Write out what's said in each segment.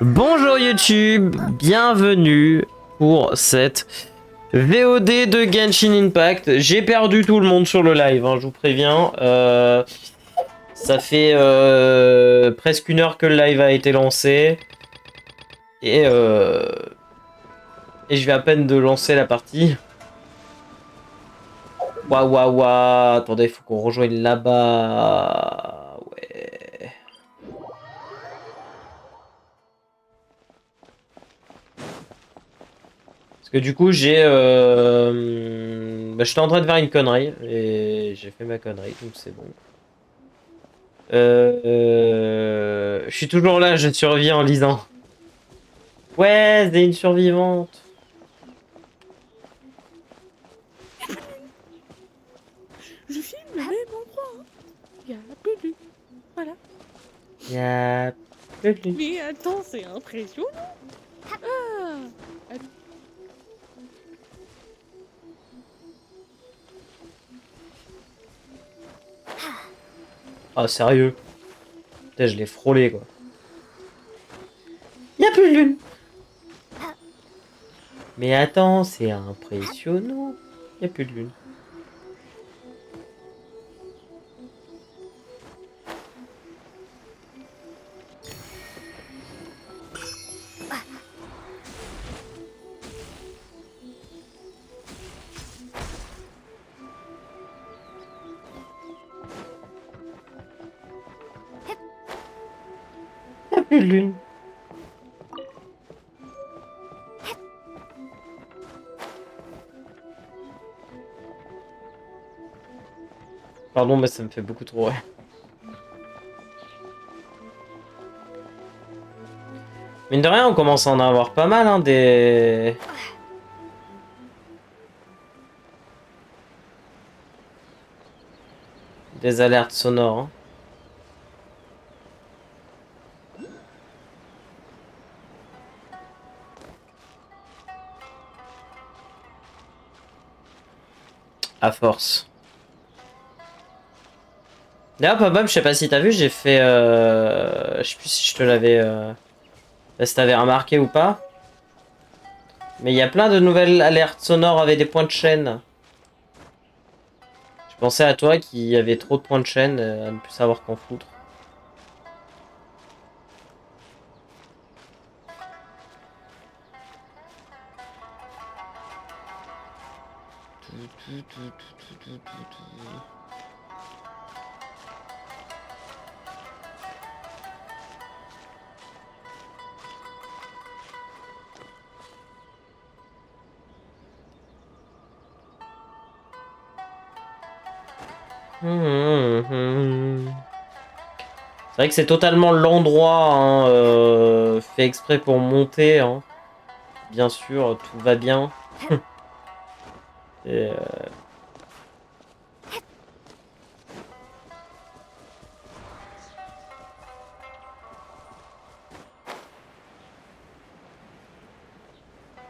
Bonjour YouTube, bienvenue pour cette VOD de Genshin Impact. J'ai perdu tout le monde sur le live, hein, je vous préviens. Ça fait presque une heure que le live a été lancé. Et je vais à peine de lancer la partie. Waouh, waouh, waouh. Attendez, il faut qu'on rejoigne là-bas. Ouais. Parce que du coup, j'étais en train de faire une connerie. Et j'ai fait ma connerie, donc c'est bon. Je suis toujours là, je survis en lisant. Ouais, c'est une survivante. Je filme le même endroit. Hein. Il y a la pelule. Voilà. Y'a plus. Mais attends, c'est impressionnant. Ah. Ah, sérieux. Putain, je l'ai frôlé, quoi. Y'a plus de lune. Mais attends, c'est impressionnant. Y'a plus de lune. Y'a plus de lune. Pardon, mais ça me fait beaucoup trop rire. Mine de rien, on commence à en avoir pas mal, hein, des alertes sonores. Hein. À force. D'ailleurs, Pop-Up, je sais pas si t'as vu, j'ai fait... Je sais plus si je te l'avais... si t'avais remarqué ou pas. Mais il y a plein de nouvelles alertes sonores avec des points de chaîne. Je pensais à toi qui avait trop de points de chaîne à ne plus savoir qu'en foutre. C'est vrai que c'est totalement l'endroit hein, fait exprès pour monter. Hein. Bien sûr, tout va bien. Et,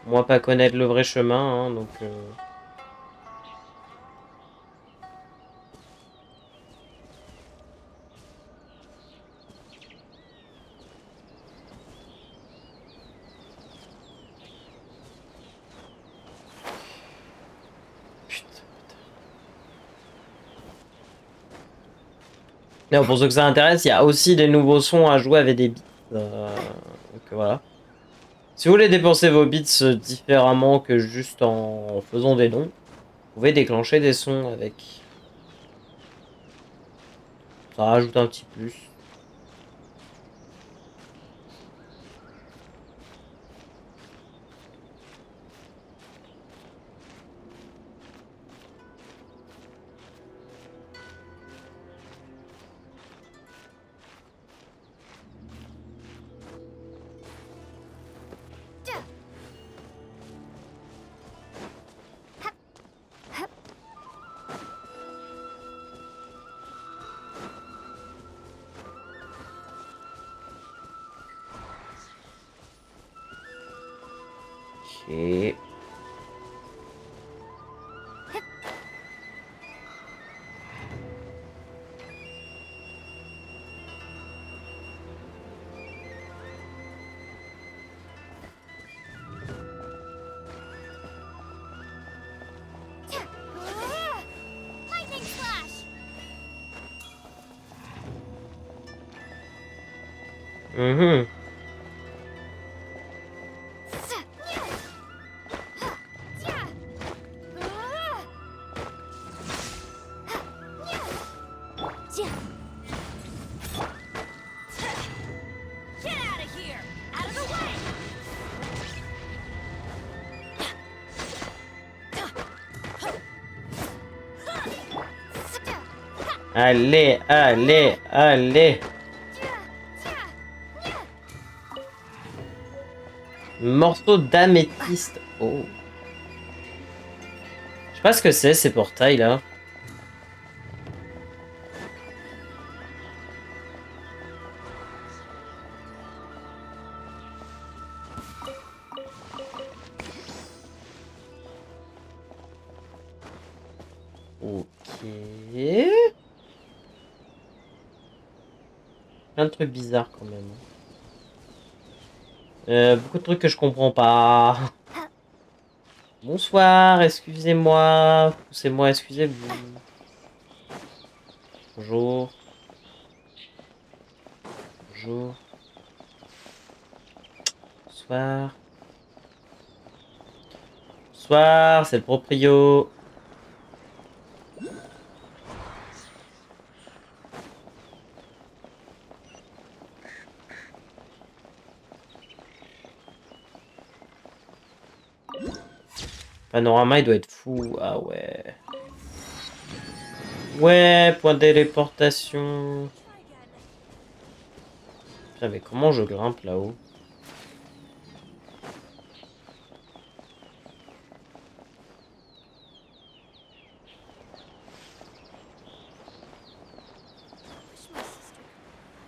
moi, pas connaître le vrai chemin, hein, donc... Putain. Non, pour ceux que ça intéresse, il y a aussi des nouveaux sons à jouer avec des beats. Donc voilà. Si vous voulez dépenser vos bits différemment que juste en faisant des dons, vous pouvez déclencher des sons avec. Ça rajoute un petit plus. Ok. Mhm. Allez, allez, allez. Morceau d'améthyste. Oh. Je sais pas ce que c'est ces portails là. Ok. Plein de trucs bizarres quand même. Beaucoup de trucs que je comprends pas. Bonsoir, excusez-moi. Poussez-moi, excusez-vous. Bonjour. Bonjour. Bonsoir. Bonsoir, c'est le proprio. Panorama, il doit être fou. Ah ouais. Ouais, point de téléportation. Putain, mais comment je grimpe là-haut?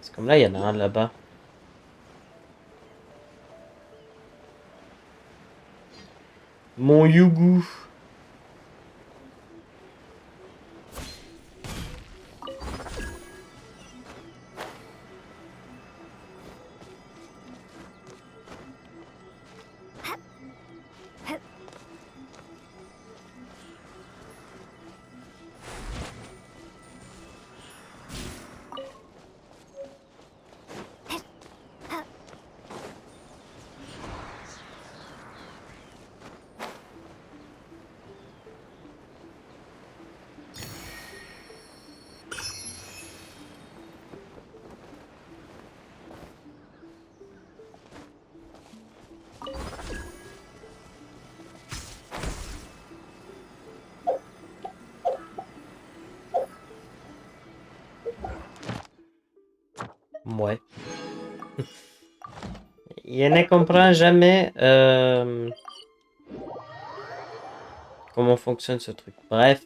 C'est comme là, il y en a un là-bas. Mon Yugu. Ouais. Il ne comprend jamais comment fonctionne ce truc. Bref.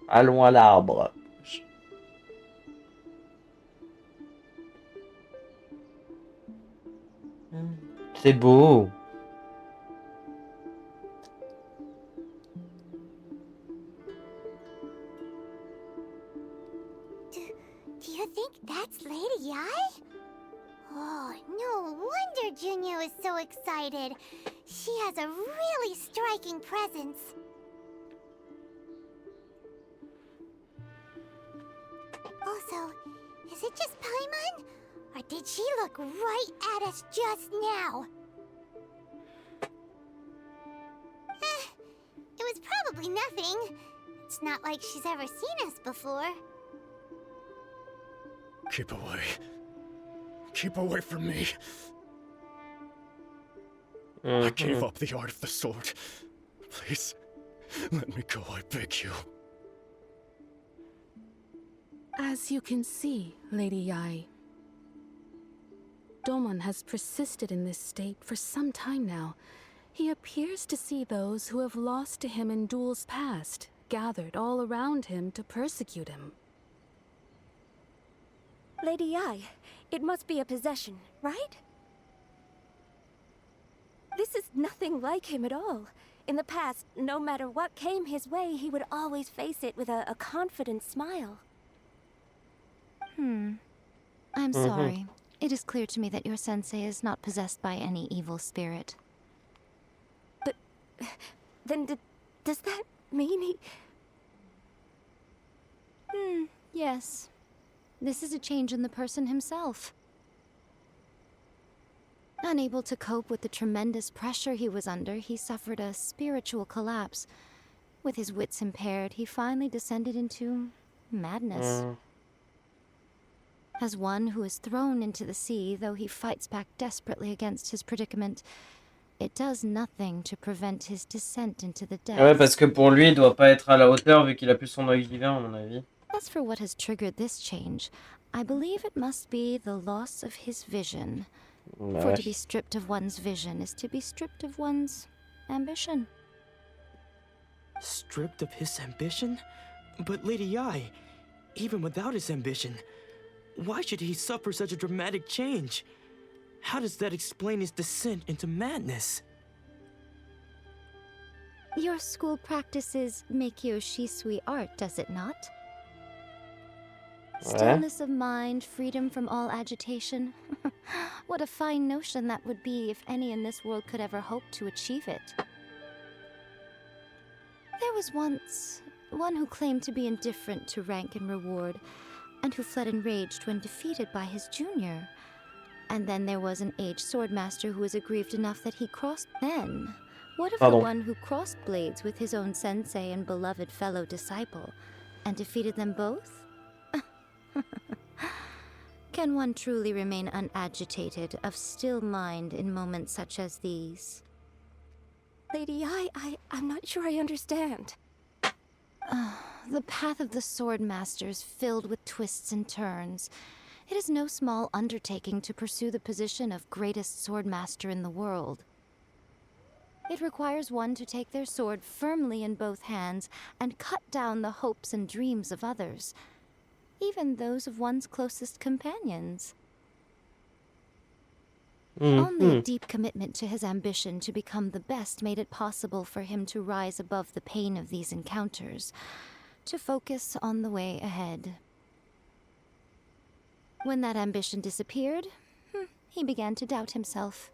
Allons à l'arbre. C'est beau. Do you think that's Lady Yai? Oh, no wonder Junyo is so excited. She has a really striking presence. Also, is it just Paimon? Or did she look right at us just now? It was probably nothing. It's not like she's ever seen us before. Keep away. Keep away from me. I gave up the art of the sword. Please, let me go, I beg you. As you can see, Lady Yai, Domon has persisted in this state for some time now. He appears to see those who have lost to him in duels past, gathered all around him to persecute him. Lady Yai, it must be a possession, right? This is nothing like him at all. In the past, no matter what came his way, he would always face it with a confident smile. I'm sorry. It is clear to me that your sensei is not possessed by any evil spirit. Then Does that mean he... Yes. This is a change in the person himself. Unable to cope with the tremendous pressure he was under, he suffered a spiritual collapse. With his wits impaired, he finally descended into madness. As one who is thrown into the sea, though he fights back desperately against his predicament, it does nothing to prevent his descent into the depths. Ouais, parce que pour lui, il doit pas être à la hauteur vu qu'il a plus son œil divin, à mon avis. As for what has triggered this change, I believe it must be the loss of his vision. For to be stripped of one's vision is to be stripped of one's ambition. Stripped of his ambition? But Lady Yi, even without his ambition, why should he suffer such a dramatic change? How does that explain his descent into madness? Your school practices Meikyo Shisui art, does it not? Stillness of mind, freedom from all agitation. What a fine notion that would be if any in this world could ever hope to achieve it. There was once one who claimed to be indifferent to rank and reward, and who fled enraged when defeated by his junior. And then there was an aged swordmaster who was aggrieved enough that he crossed. Then, what of the one who crossed blades with his own sensei and beloved fellow disciple, and defeated them both? Can one truly remain unagitated, of still mind in moments such as these? Lady Yi, I'm not sure I understand. The path of the swordmaster is filled with twists and turns. It is no small undertaking to pursue the position of greatest swordmaster in the world. It requires one to take their sword firmly in both hands and cut down the hopes and dreams of others, even those of one's closest companions. Only a deep commitment to his ambition to become the best made it possible for him to rise above the pain of these encounters, to focus on the way ahead. When that ambition disappeared, he began to doubt himself.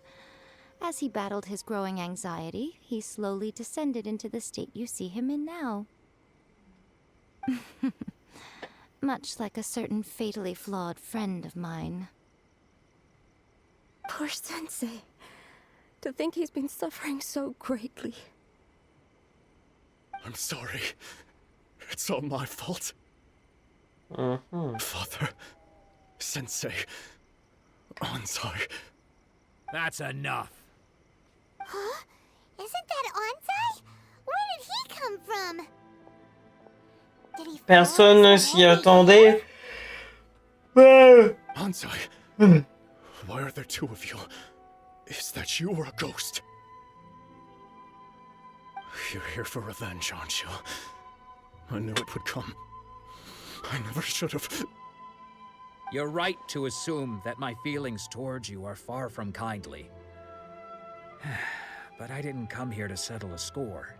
As he battled his growing anxiety, he slowly descended into the state you see him in now. Much like a certain fatally flawed friend of mine. Poor Sensei. To think he's been suffering so greatly. I'm sorry. It's all my fault. Father, Sensei, Onsai. That's enough. Huh? Isn't that Onsai? Where did he come from? Did he Personne ne s'y attendait. Onsai, why are there two of you? Is that you or a ghost? You're here for revenge, aren't you? I knew it would come. I never should have. You're right to assume that my feelings towards you are far from kindly. But I didn't come here to settle a score.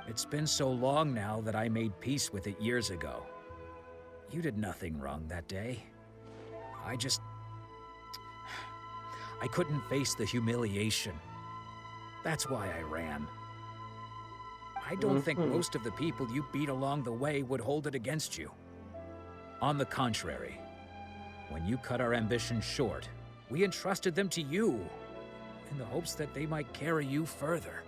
It's been so long now that I made peace with it years ago. You did nothing wrong that day. I couldn't face the humiliation. That's why I ran. I don't think most of the people you beat along the way would hold it against you. On the contrary, when you cut our ambitions short, we entrusted them to you, in the hopes that they might carry you further.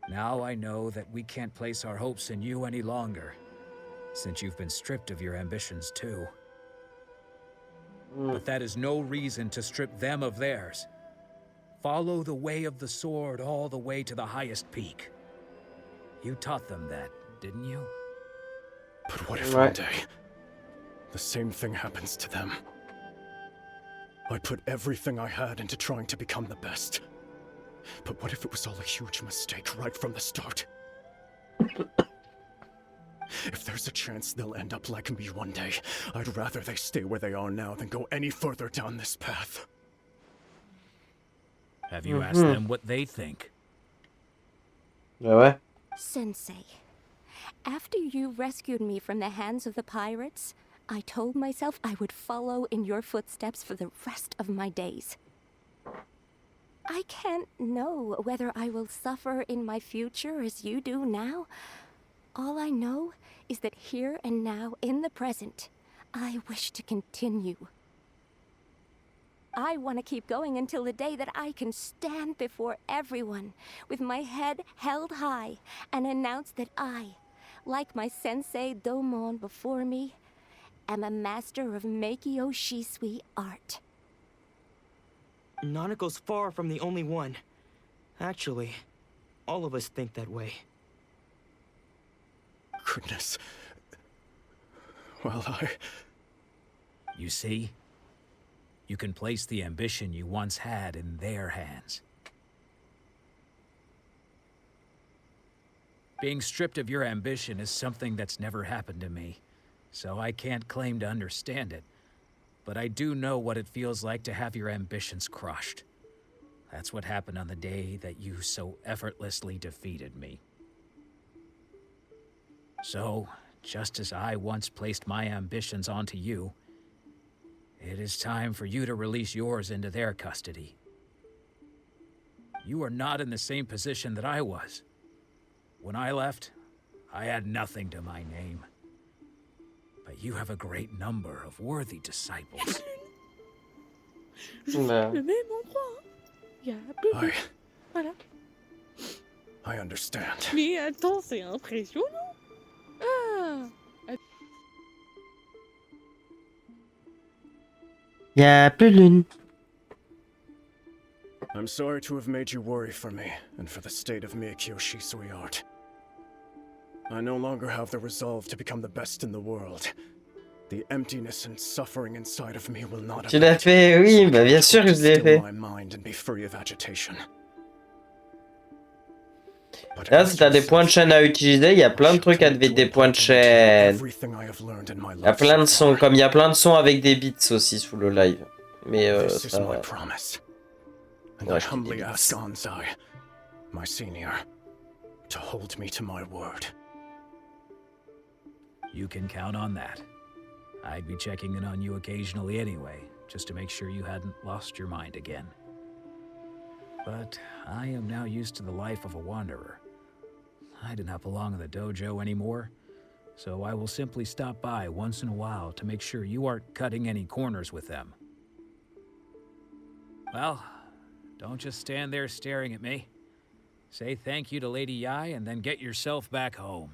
Now I know that we can't place our hopes in you any longer, since you've been stripped of your ambitions too. But that is no reason to strip them of theirs. Follow the way of the sword all the way to the highest peak. You taught them that, didn't you? But what if one day, the same thing happens to them? I put everything I had into trying to become the best. But what if it was all a huge mistake right from the start? If there's a chance they'll end up like me one day, I'd rather they stay where they are now than go any further down this path. Have you asked them what they think? Ouais. Sensei, after you rescued me from the hands of the pirates, I told myself I would follow in your footsteps for the rest of my days. I can't know whether I will suffer in my future as you do now. All I know is that here and now, in the present, I wish to continue. I want to keep going until the day that I can stand before everyone with my head held high and announce that I, like my sensei Domon before me, am a master of Meikyo Shisui art. Nanako's far from the only one. Actually, all of us think that way. Goodness. Well, You see? You can place the ambition you once had in their hands. Being stripped of your ambition is something that's never happened to me, so I can't claim to understand it. But I do know what it feels like to have your ambitions crushed. That's what happened on the day that you so effortlessly defeated me. So, just as I once placed my ambitions onto you, it is time for you to release yours into their custody. You are not in the same position that I was. When I left, I had nothing to my name. But you have a great number of worthy disciples. I understand. Mais attends, c'est impressionnant. Ah. Y'a plus de lune. I'm sorry to have made you worry for me, and for the state of Meikyo Shisui art. I no longer have the resolve to become the best in the world. The emptiness and suffering inside of me will not Tu l'as fait, oui, bah bien sûr que je l'ai fait. my mind and be free of agitation. Là, si t'as des points de chaîne à utiliser, il y a plein de trucs à lever des points de chaîne. Il y a plein de sons, comme il y a plein de sons avec des beats aussi sous le live. Mais ça... And I humbly ask Gonzai, my senior, to hold me to my word. You can count on that. I'd be checking in on you occasionally anyway, just to make sure you hadn't lost your mind again. But I am now used to the life of a wanderer. I do not belong in the dojo anymore, so I will simply stop by once in a while to make sure you aren't cutting any corners with them. Well, don't just stand there staring at me. Say thank you to Lady Yai and then get yourself back home.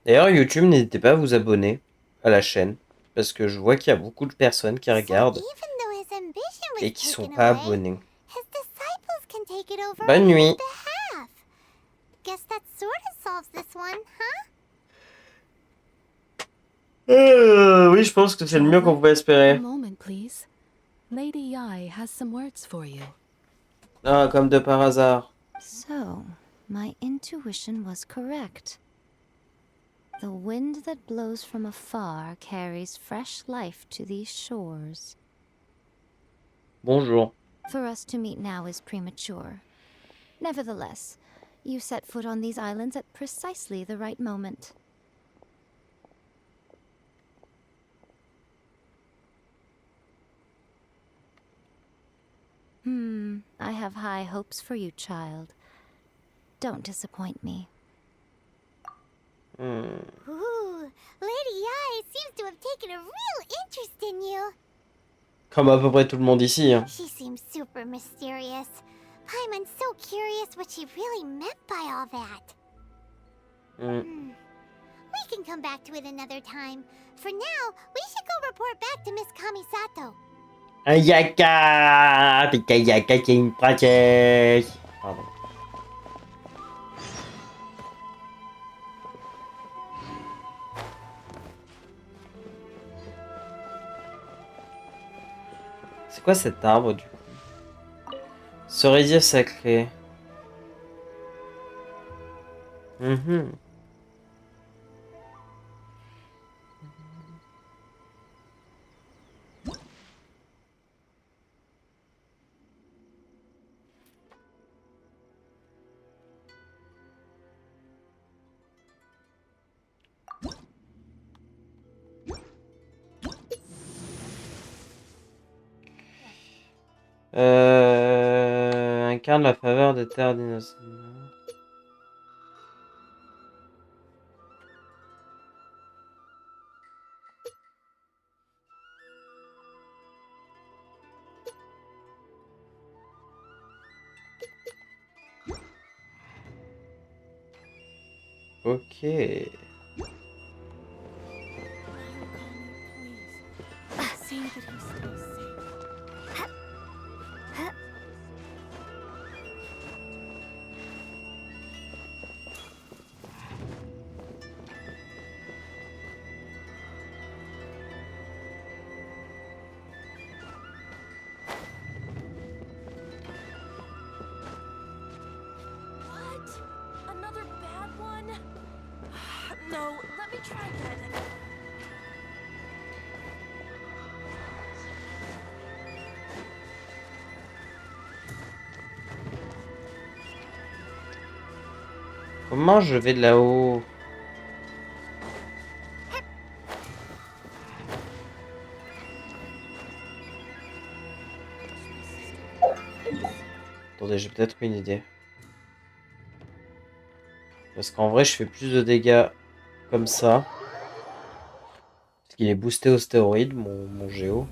D'ailleurs, YouTube, n'hésitez pas à vous abonner à la chaîne, parce que je vois qu'il y a beaucoup de personnes qui regardent et qui sont pas abonnés. Bonne nuit. Oui, je pense que c'est le mieux qu'on pouvait espérer. Lady Yai has some words for you. Ah, comme de par hasard. So, my intuition was correct. The wind that blows from afar carries fresh life to these shores. Bonjour. For us to meet now is premature. Nevertheless, you set foot on these islands at precisely the right moment. I have high hopes for you, child. Don't disappoint me. Ooh, Lady Yai seems to have taken a real interest in you. Comme à peu près tout le monde ici. Hein. She seems super mysterious. Paimon's so curious what she really meant by all that. We can come back to it another time. For now, we should go report back to Miss Kamisato. Yaka! Yaka qui est une princesse. Pardon. C'est quoi cet arbre du coup? Cerisier sacré. Incarne la faveur des terres d'innocence. Ok. Another bad one? No, let me try again. Comment je vais de là-haut? Attendez, j'ai peut-être une idée. Parce qu'en vrai, je fais plus de dégâts comme ça. Parce qu'il est boosté au stéroïde, mon géo.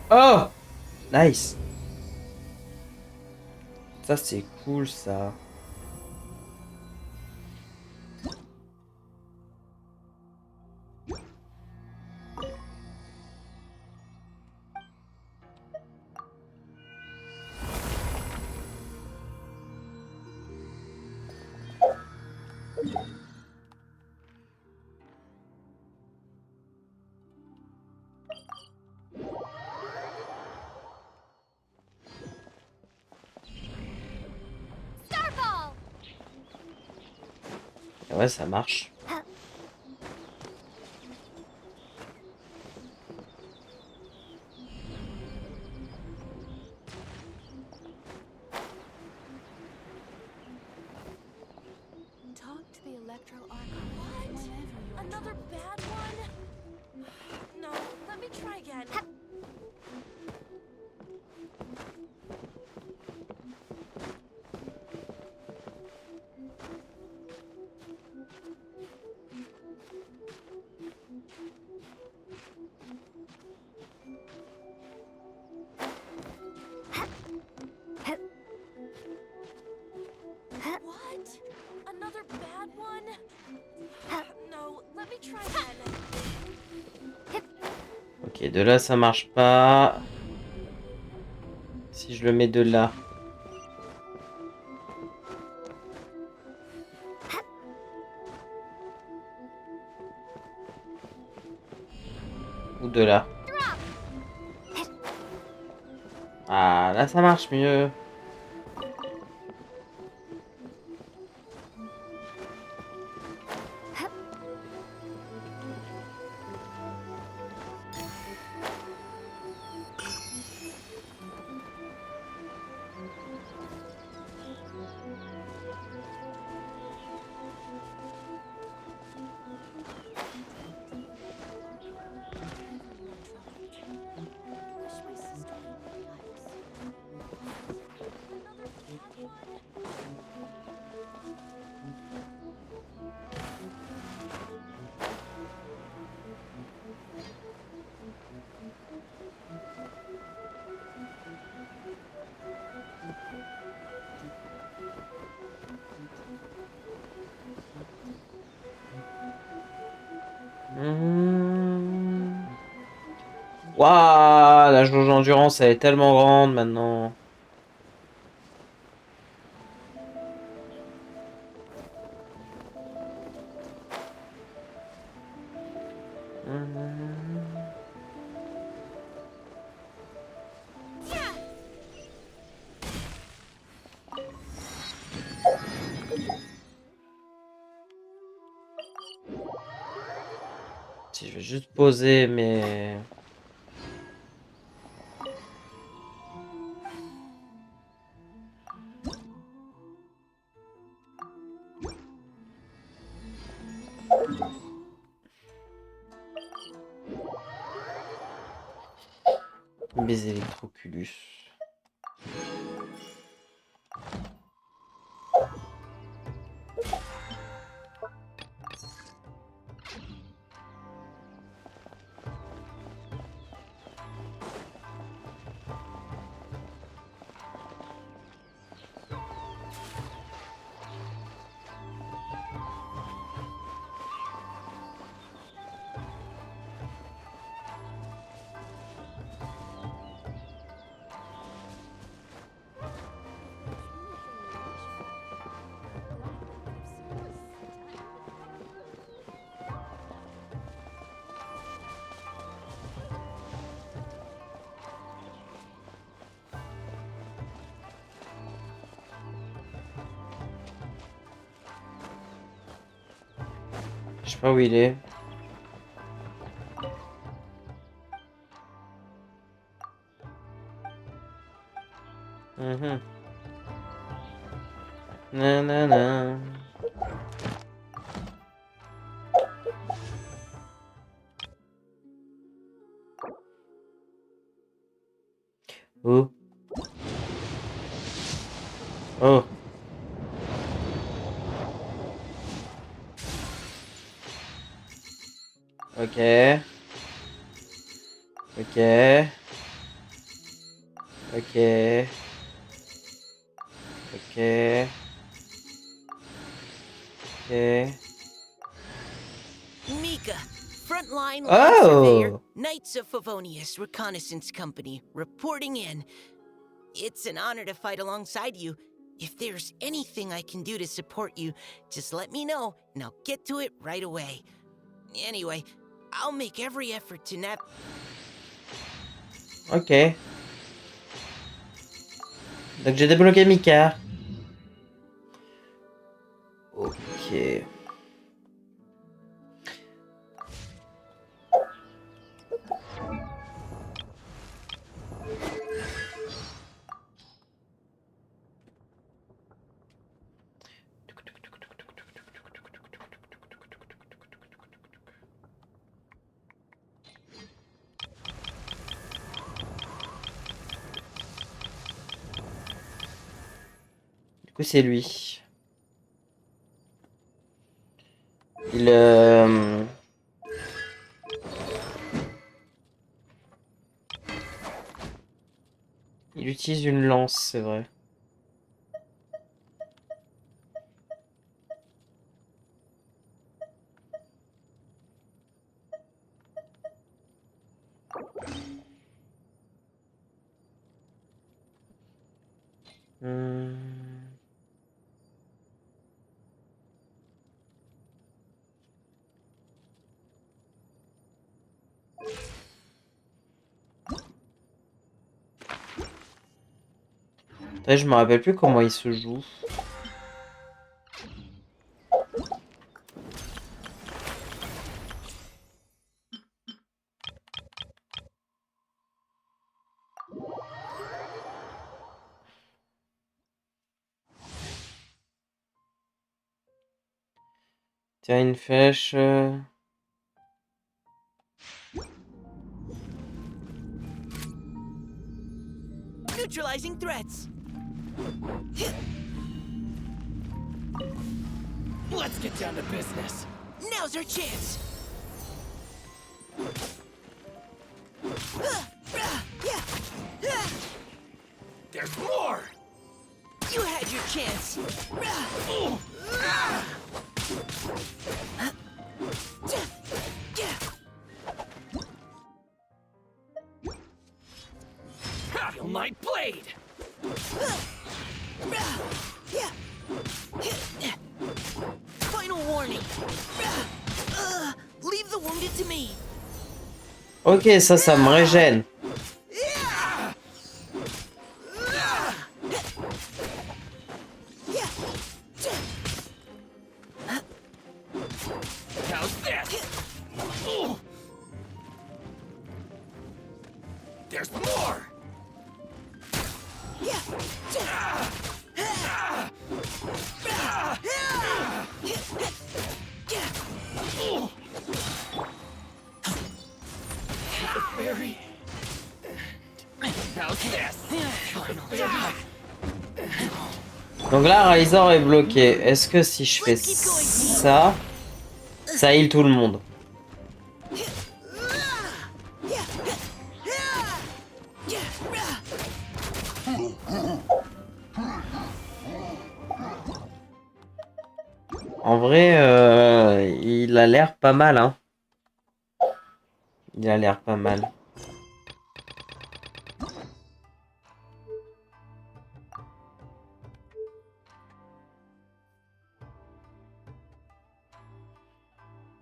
Oh! Nice! Ça, c'est cool, ça. Ouais, ça marche. Talk to the Electro Archon. What? Another bad one? No, let me try again. What? Another bad one? No, let me try again. Ok, de là, ça marche pas. Si je le mets de là. Ou de là. Ah, là, ça marche mieux. Waouh, la jauge d'endurance, elle est tellement grande maintenant. Si je vais juste poser mes... Baiser électroculus. Je sais pas où il est. Nanana. Oh. Oh. Ok. Ok. Ok. Ok. Ok. Mika, frontline line surveyor, Oh! Knights of Favonius Reconnaissance Company, reporting in. It's an honor to fight alongside you. If there's anything I can do to support you, just let me know, and I'll get to it right away. Anyway, I'll make every effort to Ok. Donc j'ai débloqué Mika. Ok. Du coup c'est lui. Il utilise une lance, c'est vrai. Je me rappelle plus comment il se joue. Tiens, une flèche. neutralizing threats. Let's get down to business. Now's our chance. There's more. You had your chance. Feel my blade. Final warning. Leave the wounded to me. Ok, ça me régène. How's this? There's more. The very end. Donc là, Razor est bloqué. Est-ce que si je fais ça, ça heal tout le monde? En vrai, il a l'air pas mal, hein. Il a l'air pas mal.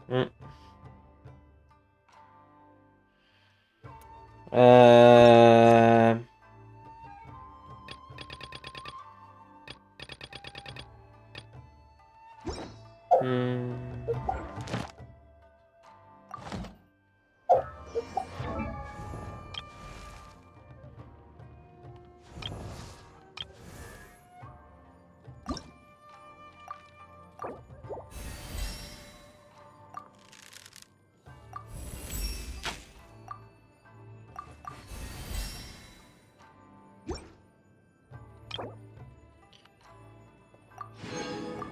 Hmm. Euh... hmm.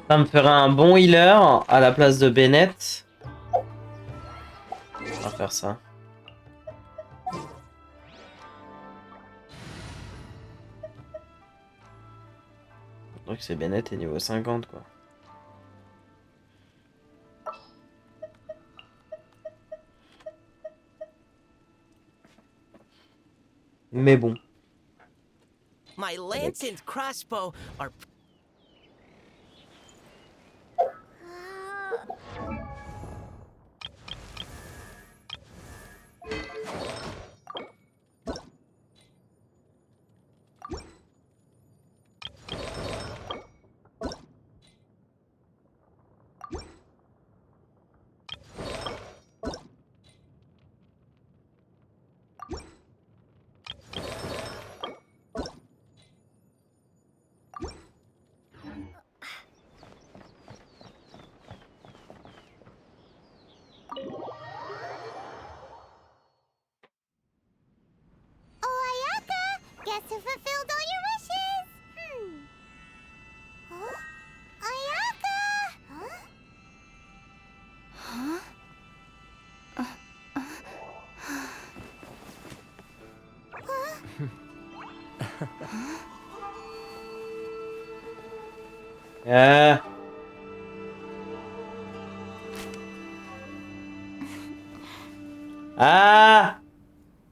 Ça me ferait un bon healer à la place de Bennett. On va faire ça. Donc c'est Bennett et niveau 50 quoi. Mais bon. My lance and crossbow are Oh, Ayaka! Guess who fulfilled all your wishes? Huh? Ayaka! Huh? Ah!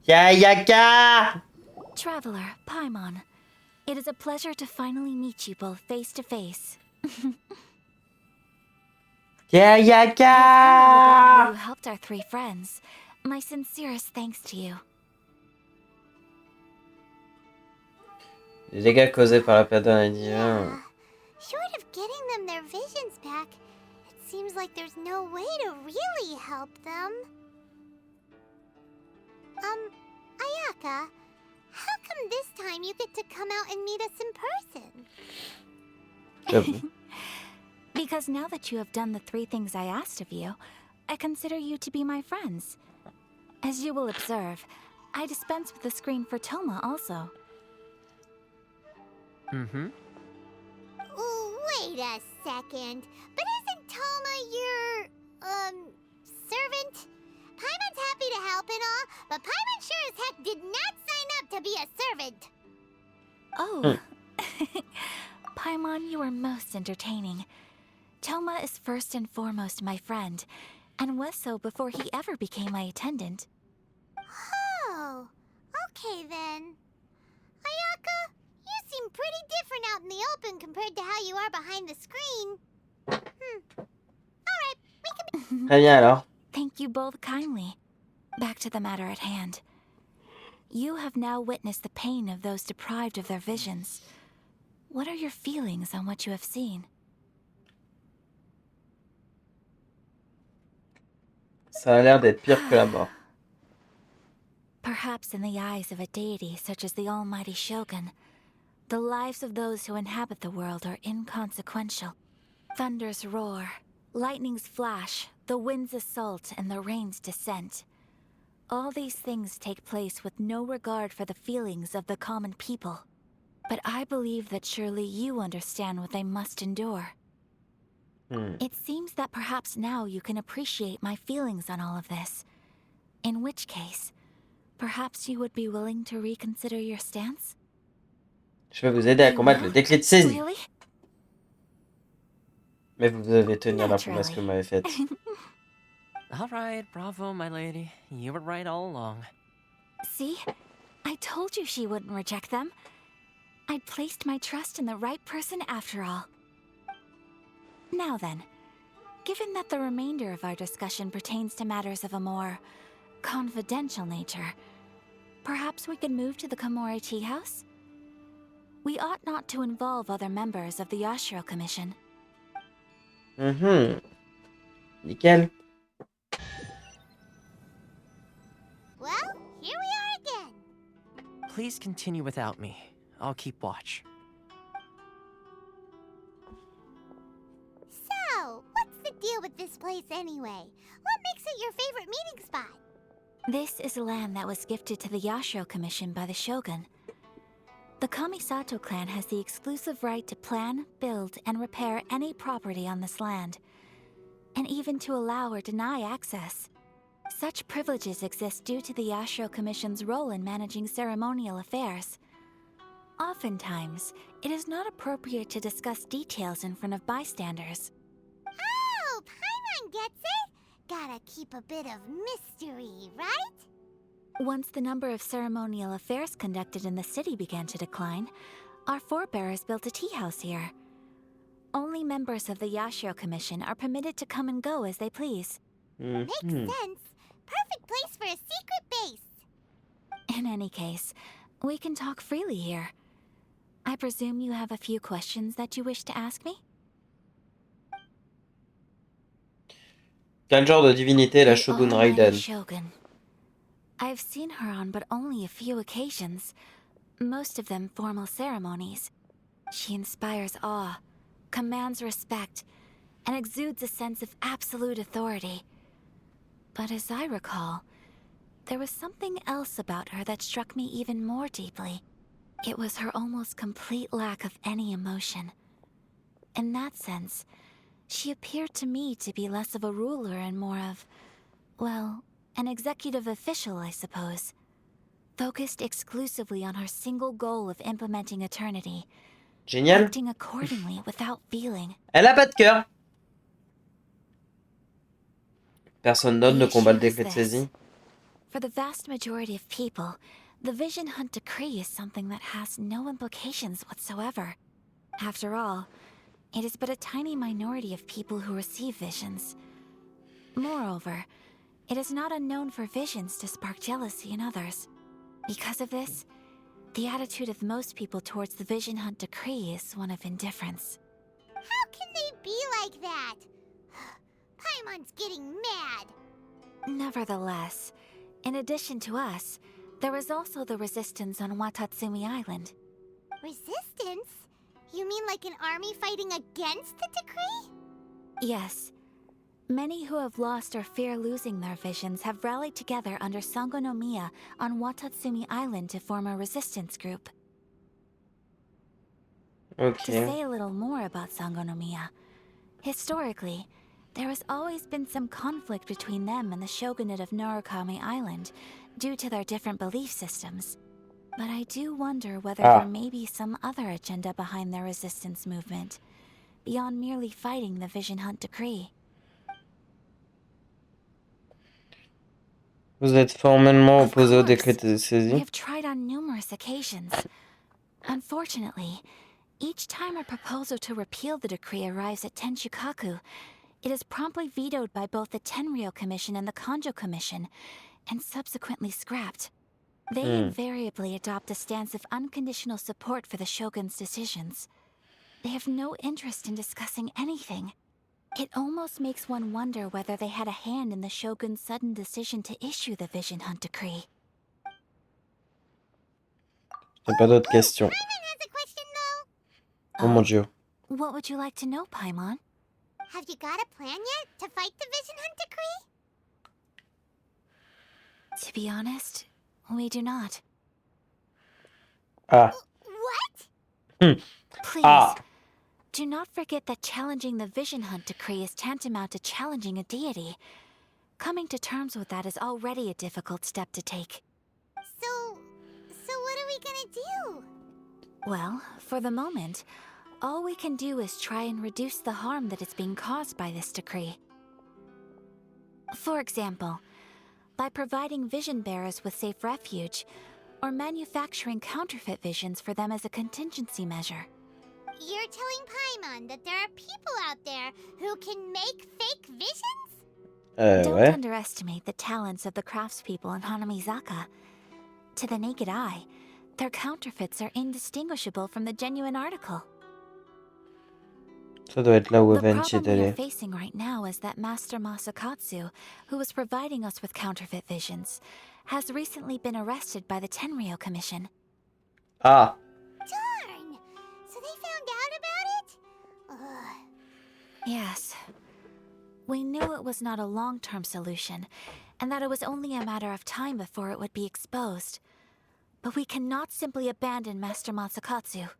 Yayaka! Traveler, Paimon, it is a pleasure to finally meet you both face to face. Yayaka! You helped our 3 friends. My sincerest thanks to you. Les dégâts causés par la perte d'un Yeah. Short of getting them their visions back, it seems like there's no way to really help them. Ayaka, how come this time you get to come out and meet us in person? Because now that you have done the 3 things I asked of you, I consider you to be my friends. As you will observe, I dispense with the screen for Toma also. Mm-hmm. Wait a second. But isn't Toma your, servant? Paimon's happy to help and all, but Paimon sure as heck did not sign up to be a servant. Oh. Paimon, you are most entertaining. Toma is first and foremost my friend, and was so before he ever became my attendant. Oh, okay then. Ayaka, you seem pretty different out in the open compared to how you are behind the screen. Alright, we can... Très bien alors. Thank you both kindly. Back to the matter at hand. You have now witnessed the pain of those deprived of their visions. What are your feelings on what you have seen? Ça a l'air d'être pire que la mort. Perhaps in the eyes of a deity such as the almighty Shogun, the lives of those who inhabit the world are inconsequential. Thunders roar, lightnings flash, the winds assault, and the rains descent. all these things take place with no regard for the feelings of the common people. But I believe that surely you understand what they must endure. It seems that perhaps now you can appreciate my feelings on all of this. In which case, perhaps you would be willing to reconsider your stance? Je vais vous aider à combattre le décret de saisie. Really? Mais vous devez tenir la promesse que vous m'avez faite. All right, bravo, my lady. You were right all along. See? I told you she wouldn't reject them. I'd placed my trust in the right person after all. Now then, given that the remainder of our discussion pertains to matters of a more confidential nature, perhaps we could move to the Komori Tea House? We ought not to involve other members of the Yashiro Commission. Nickel. Well, here we are again. Please continue without me. I'll keep watch. So, what's the deal with this place anyway? What makes it your favorite meeting spot? This is land that was gifted to the Yashiro Commission by the Shogun. The Kamisato clan has the exclusive right to plan, build, and repair any property on this land, and even to allow or deny access. Such privileges exist due to the Yashiro Commission's role in managing ceremonial affairs. Oftentimes, it is not appropriate to discuss details in front of bystanders. Oh, Paimon gets it! Gotta keep a bit of mystery, right? Once the number of ceremonial affairs conducted in the city began to decline, our forebears built a tea house here. Only members of the Yashiro Commission are permitted to come and go as they please. Makes sense. Perfect place for a secret base. In any case, we can talk freely here. I presume you have a few questions that you wish to ask me? Quel genre de divinité est la Shogun Raiden? Shogun. I've seen her on but only a few occasions, most of them formal ceremonies. She inspires awe, commands respect, and exudes a sense of absolute authority. But as I recall, there was something else about her that struck me even more deeply. It was her almost complete lack of any emotion. In that sense, she appeared to me to be less of a ruler and more of, well, an executive official, I suppose. Focused exclusively on her single goal of implementing eternity. Génial. Acting accordingly without feeling. Elle a pas de cœur. Personne d'autre ne combat le décret de saisie. For the vast majority of people, the Vision Hunt Decree is something that has no implications whatsoever. After all, it is but a tiny minority of people who receive visions. Moreover, it is not unknown for visions to spark jealousy in others. Because of this, the attitude of most people towards the Vision Hunt Decree is one of indifference. How can they be like that? Paimon's getting mad. Nevertheless, in addition to us, there is also the resistance on Watatsumi Island. Resistance? You mean like an army fighting against the decree? Yes. Many who have lost or fear losing their visions have rallied together under Sangonomiya on Watatsumi Island to form a resistance group. Okay. To say a little more about Sangonomiya, historically, there has always been some conflict between them and the shogunate of Narukami Island due to their different belief systems. But I do wonder whether there may be some other agenda behind their resistance movement, beyond merely fighting the Vision Hunt Decree. Vous êtes formellement opposé au décret de saisie. We have tried on numerous occasions. Unfortunately, each time a proposal to repeal the decree arrives at Tenshukaku, it is promptly vetoed by both the Tenryou Commission and the Kanjo Commission, and subsequently scrapped. They invariably adopt a stance of unconditional support for the Shogun's decisions. They have no interest in discussing anything. It almost makes one wonder whether they had a hand in the Shogun's sudden decision to issue the Vision Hunt Decree. J'ai pas d'autres questions. Paimon has a question though. Oh mon dieu. What would you like to know, Paimon? Have you got a plan yet to fight the Vision Hunt Decree? To be honest, we do not. Ah. What? Please, Ah. do not forget that challenging the Vision Hunt decree is tantamount to challenging a deity. Coming to terms with that is already a difficult step to take. So what are we gonna do? Well, for the moment, all we can do is try and reduce the harm that is being caused by this decree. For example, by providing vision bearers with safe refuge, or manufacturing counterfeit visions for them as a contingency measure. You're telling Paimon that there are people out there who can make fake visions? Don't Ouais. underestimate the talents of the craftspeople in Hanamizaka. To the naked eye, their counterfeits are indistinguishable from the genuine article. Ça doit être là où The Avenge est problem we are allé. facing right now is that Master Masakatsu, who was providing us with counterfeit visions, has recently been arrested by the Tenryou Commission. Ah. Darn! So they found out about it? Ugh. Yes. We knew it was not a long-term solution, and that it was only a matter of time before it would be exposed. But we cannot simply abandon Master Masakatsu.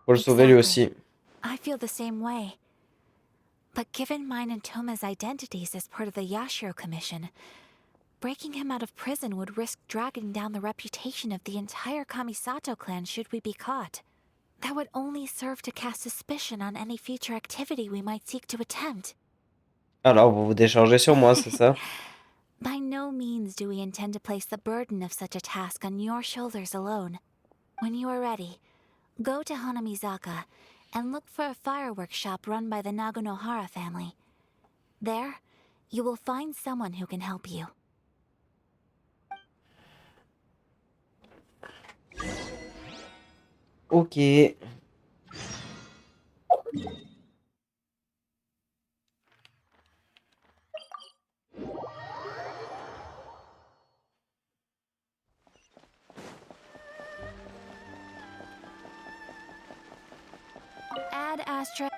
Pour le sauver lui aussi. I feel the same way. But given mine and Toma's identities as part of the Yashiro Commission, breaking him out of prison would risk dragging down the reputation of the entire Kamisato clan should we be caught. That would only serve to cast suspicion on any future activity we might seek to attempt. Alors, vous vous déchargez sur moi, c'est ça? By no means do we intend to place the burden of such a task on your shoulders alone. When you are ready, go to Hanamizaka and look for a fireworks shop run by the Naganohara family. There, you will find someone who can help you. Ok. Ad Astra.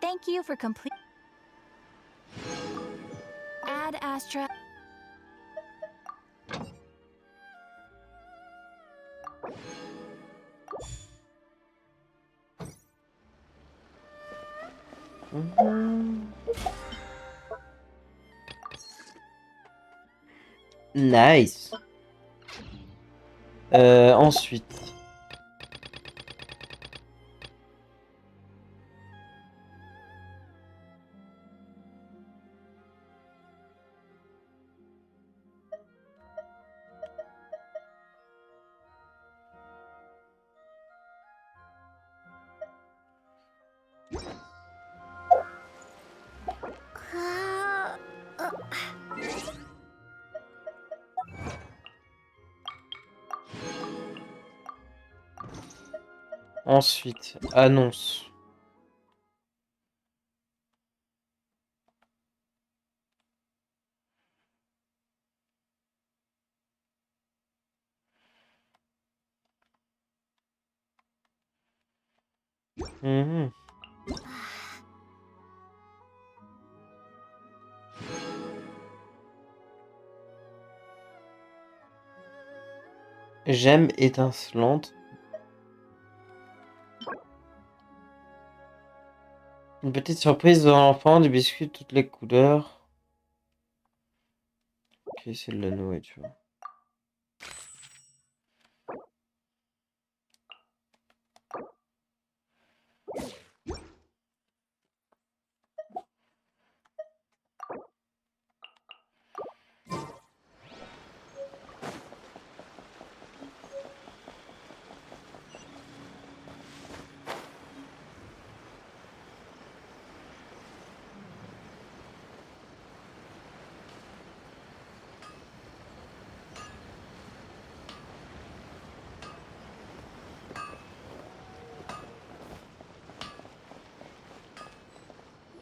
Thank you for complete. Ad Astra. Nice. Ensuite. Ensuite, annonce. Mhm. J'aime étincelante. Une petite surprise de l'enfant, des biscuits de toutes les couleurs. Ok, c'est de la nourriture.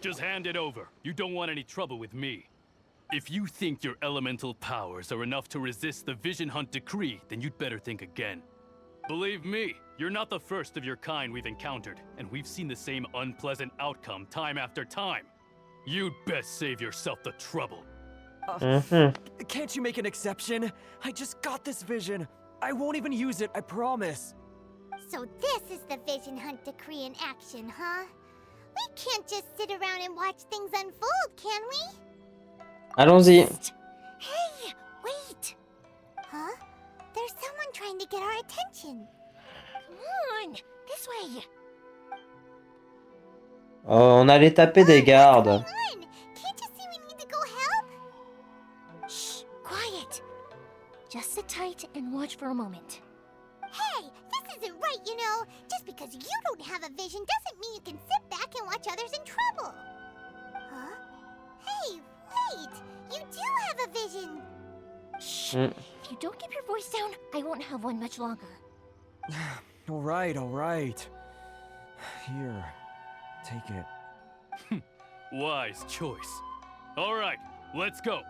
Just hand it over. You don't want any trouble with me. If you think your elemental powers are enough to resist the Vision Hunt decree, then you'd better think again. Believe me, you're not the first of your kind we've encountered, and we've seen the same unpleasant outcome time after time. You'd best save yourself the trouble. Can't you make an exception? I just got this vision. I won't even use it, I promise. So this is the Vision Hunt decree in action, huh? We can't just sit around and watch things unfold, can we? Allons-y. Hey, wait! Huh? There's someone trying to get our attention. Come on, this way. Oh, on allait taper des gardes. Come on! Can't you see we need to go help? Shh, quiet. Just sit tight and watch for a moment. Hey, this isn't right, you know. Just because you don't have a vision doesn't mean you can sit back and watch others in trouble. Huh? Hey, wait! You do have a vision! Shh. If you don't keep your voice down, I won't have one much longer. All right. Here, take it. Wise choice. All right, let's go.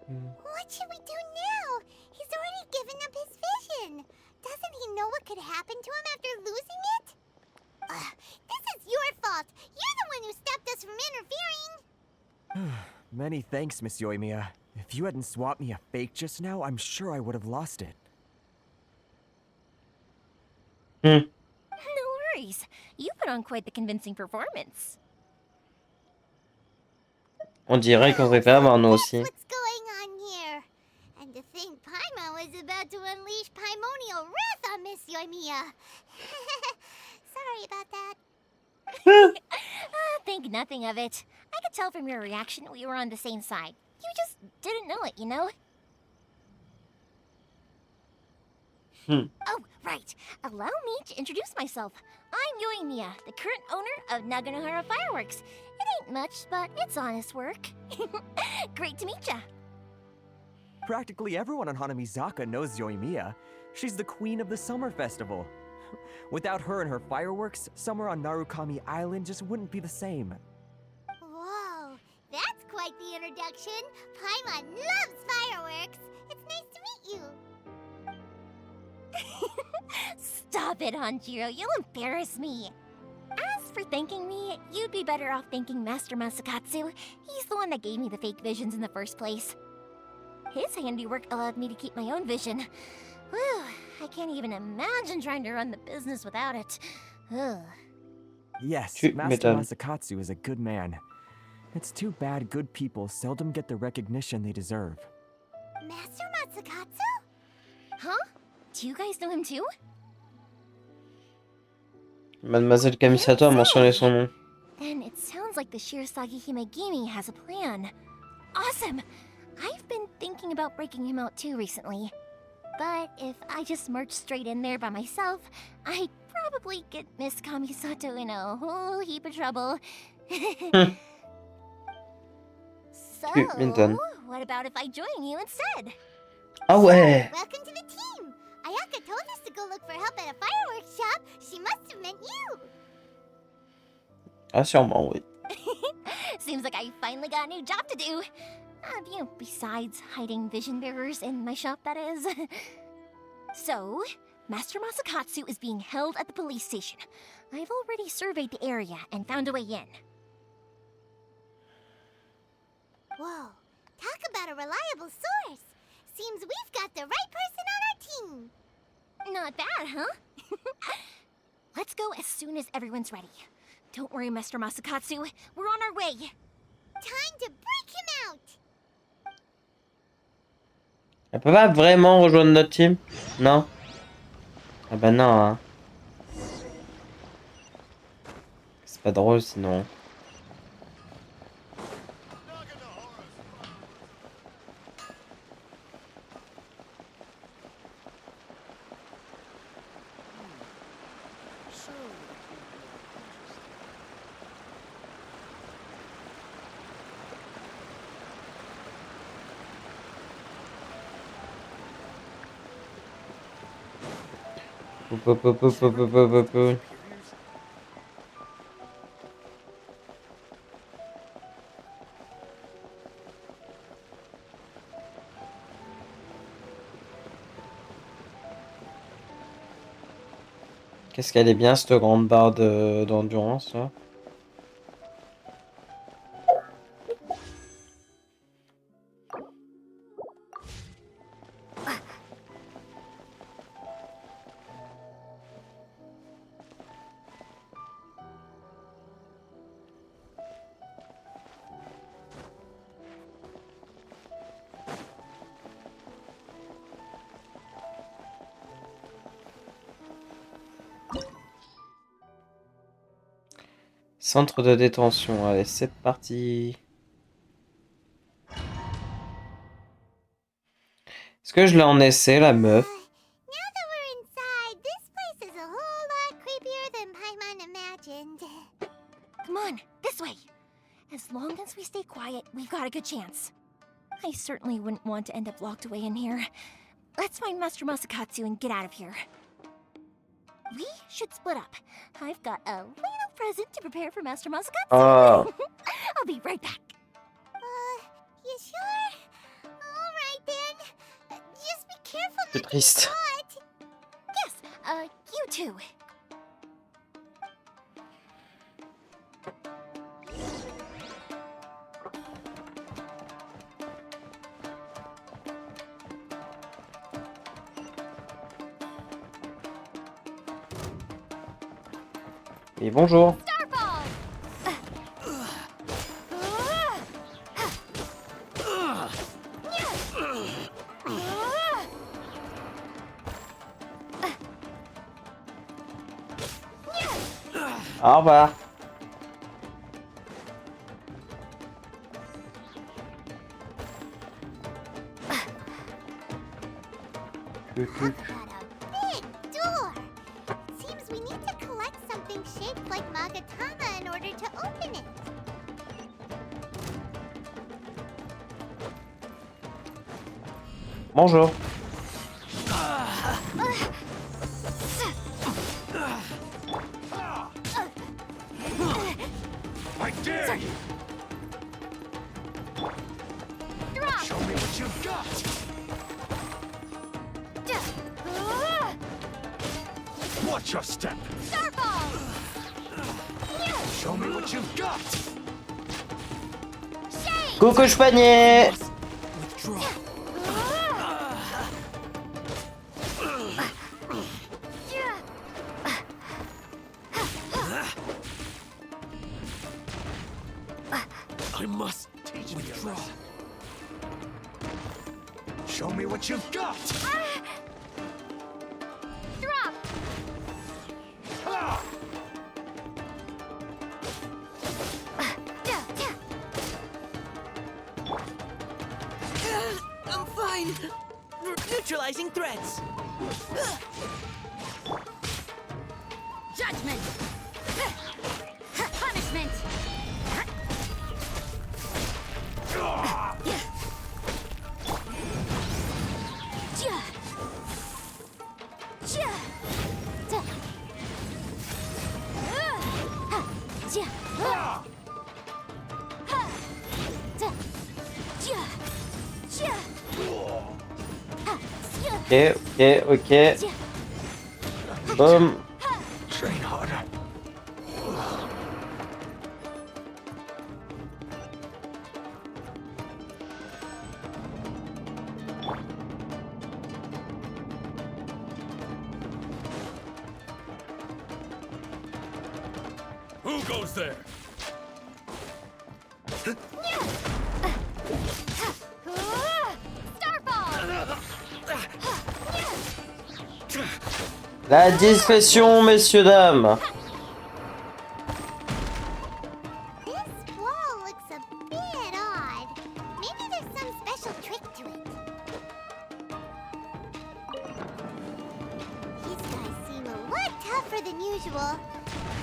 What should we do now? He's already given up his vision. Doesn't he know what could happen to him after losing it? This is your fault. You're the one who stopped us from interfering. Many thanks, Miss Yoimiya. If you hadn't swapped me a fake just now, I'm sure I would have lost it. No worries. You put on quite the convincing performance. On dirait qu'on préfère avoir nous aussi. What's going on here? And to think Paimon was about to unleash Paimonial wrath on Miss Yoimiya. Sorry about that. Think nothing of it. I could tell from your reaction we were on the same side. You just didn't know it, you know? Oh, right. Allow me to introduce myself. I'm Yoimiya, the current owner of Naganohara Fireworks. It ain't much, but it's honest work. Great to meet ya. Practically everyone on Hanamizaka knows Yoimiya. She's the queen of the summer festival. Without her and her fireworks, summer on Narukami Island just wouldn't be the same. Whoa, that's quite the introduction. Paimon loves fireworks. It's nice to meet you. Stop it, Hanjiro. You'll embarrass me. As for thanking me, you'd be better off thanking Master Masakatsu. He's the one that gave me the fake visions in the first place. His handiwork allowed me to keep my own vision. Whew, I can't even imagine trying to run the business without it. Ugh. Yes, Master Masakatsu is a good man. It's too bad good people seldom get the recognition they deserve. Master Masakatsu? Huh? Do you guys know him too? Mademoiselle Kamisato a mentionné son nom. Then it sounds like the Shirasagi Himegimi has a plan. Awesome! I've been thinking about breaking him out too recently. But if I just march straight in there by myself, I'd probably get Miss Kamisato in a whole heap of trouble. So, what about if I join you instead? Ah ouais! Welcome to the team! Ayaka told us to go look for help at a fireworks shop. She must have meant you. Ah sûrement, oui. Seems like I finally got a new job to do. Besides hiding vision bearers in my shop, that is. So, Master Masakatsu is being held at the police station. I've already surveyed the area and found a way in. Whoa, talk about a reliable source. Seems we've got the right person on our team. Not bad, huh? Let's go as soon as everyone's ready. Don't worry, Master Masakatsu. We're on our way. Time to break him out. Elle peut pas vraiment rejoindre notre team? Non? Ah bah non, hein. C'est pas drôle sinon. Qu'est-ce qu'elle est bien cette grande barre d'endurance là. Centre de détention, allez, c'est parti. Est-ce que je l'ai en essai, la meuf? Now that we're inside, this place is a whole lot creepier than Paimon imagined. Come on, this way. As long as we stay quiet, we've got a good chance. I certainly wouldn't want to end up locked away in here. Let's find Master Masakatsu and get out of here. We should split up. I've got a little present to prepare for Master Masakatsu. I'll be right back. You sure? Alright then. Just be careful not to get triste. caught. Yes, you too. Et bonjour. Au revoir. I've got a big door. Seems we need to collect something shaped like Magatama in order to open it. Bonjour. I dare you! Show me what you've got! Watch your step! Show me what you've got! Coucou panier. I must teach me a lesson. Show me what you've got! Drop! Ah! I'm fine. Neutralizing threats. Judgment! Punishment! Ok. Boom. Train harder. Who goes there? La discrétion, messieurs, dames. This wall looks a bit odd. Maybe there's some special trick to it. These guys seem a lot tougher than usual.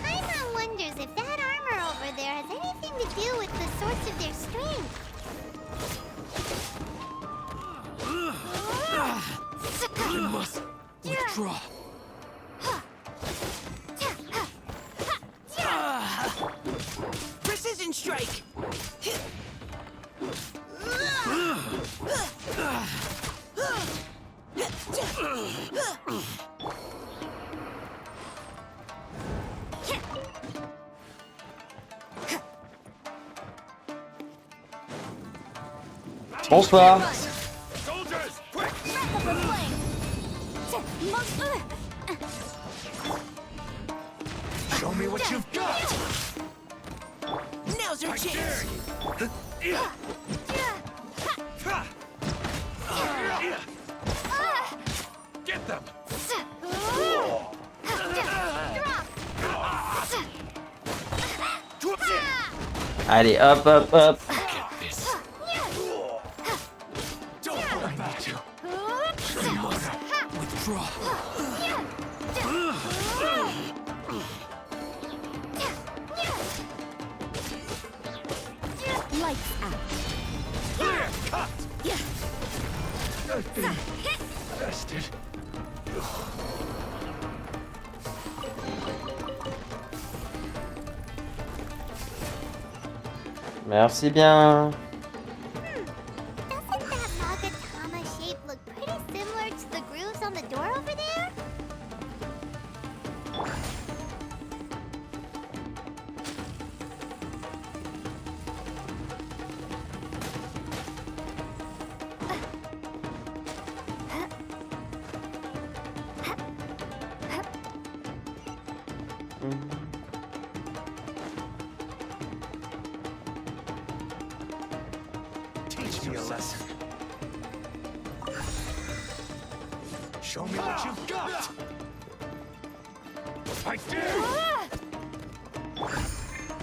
Paimon wonders if that armor over there has anything to do with the source of their strength. I must withdraw. Precision strike. Bonsoir. Soldiers, quick! Show me what you've got! Now's our I dare chance. you! Get them! Allez, hop, hop, hop. Lights out. Merci bien. Doesn't that Magatama shape look pretty similar to the grooves on the door over there? Teach me a lesson. Show me what you've got. I dare you.